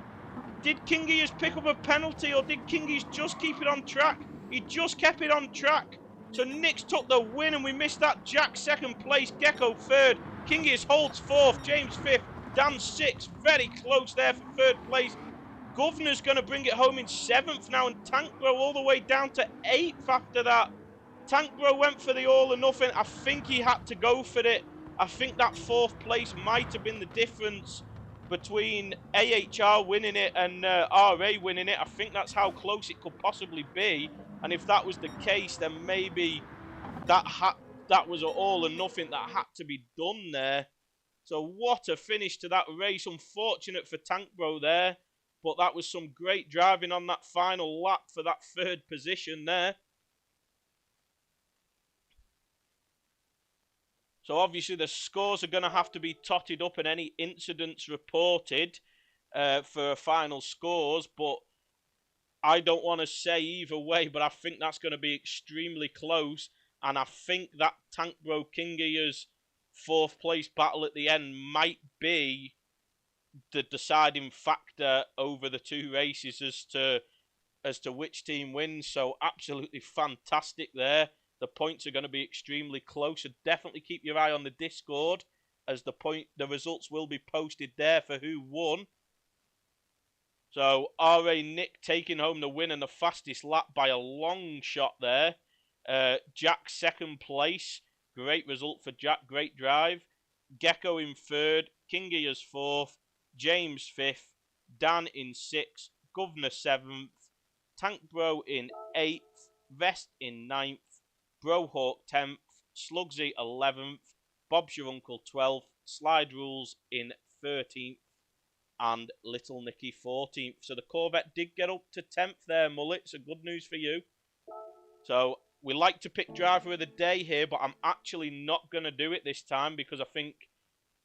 Did Kingias pick up a penalty or did Kingias just keep it on track? He just kept it on track. So Nix took the win and we missed that. Jack second place, Gecko third, Kingias holds fourth, James fifth, Dan sixth. Very close there for third place. Governor's going to bring it home in seventh now, and Tank Bro all the way down to eighth after that. Tank Bro went for the all or nothing. I think he had to go for it. I think that fourth place might have been the difference between AHR winning it and RA winning it. I think that's how close it could possibly be. And if that was the case, then maybe that was an all or nothing that had to be done there. So what a finish to that race. Unfortunate for Tank Bro there. But that was some great driving on that final lap for that third position there. So obviously the scores are going to have to be totted up and any incidents reported for final scores. But I don't want to say either way, but I think that's going to be extremely close. And I think that Tank Bro Kingia's fourth place battle at the end might be the deciding factor over the two races as to which team wins. So absolutely fantastic there. The points are going to be extremely close. So definitely keep your eye on the Discord as the results will be posted there for who won. So RA Nick taking home the win and the fastest lap by a long shot there. Jack second place. Great result for Jack. Great drive. Gecko in third. Kingy as fourth. James fifth. Dan in sixth. Governor seventh. Tank Bro in eighth. Vest in ninth. Brohawk 10th, Slugsy 11th, Bob's Your Uncle 12th, Slide Rules in 13th, and Little Nicky 14th. So the Corvette did get up to 10th there, Mullet, so good news for you. So we like to pick driver of the day here, but I'm actually not going to do it this time because I think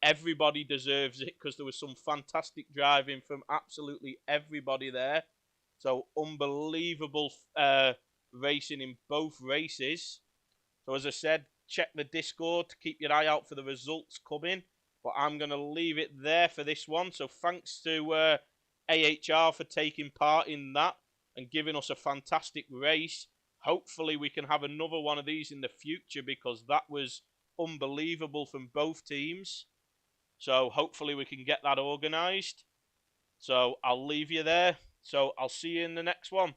everybody deserves it because there was some fantastic driving from absolutely everybody there. So unbelievable racing in both races. So as I said, check the Discord to keep your eye out for the results coming. But I'm going to leave it there for this one. So thanks to AHR for taking part in that and giving us a fantastic race. Hopefully we can have another one of these in the future because that was unbelievable from both teams. So hopefully we can get that organised. So I'll leave you there. So I'll see you in the next one.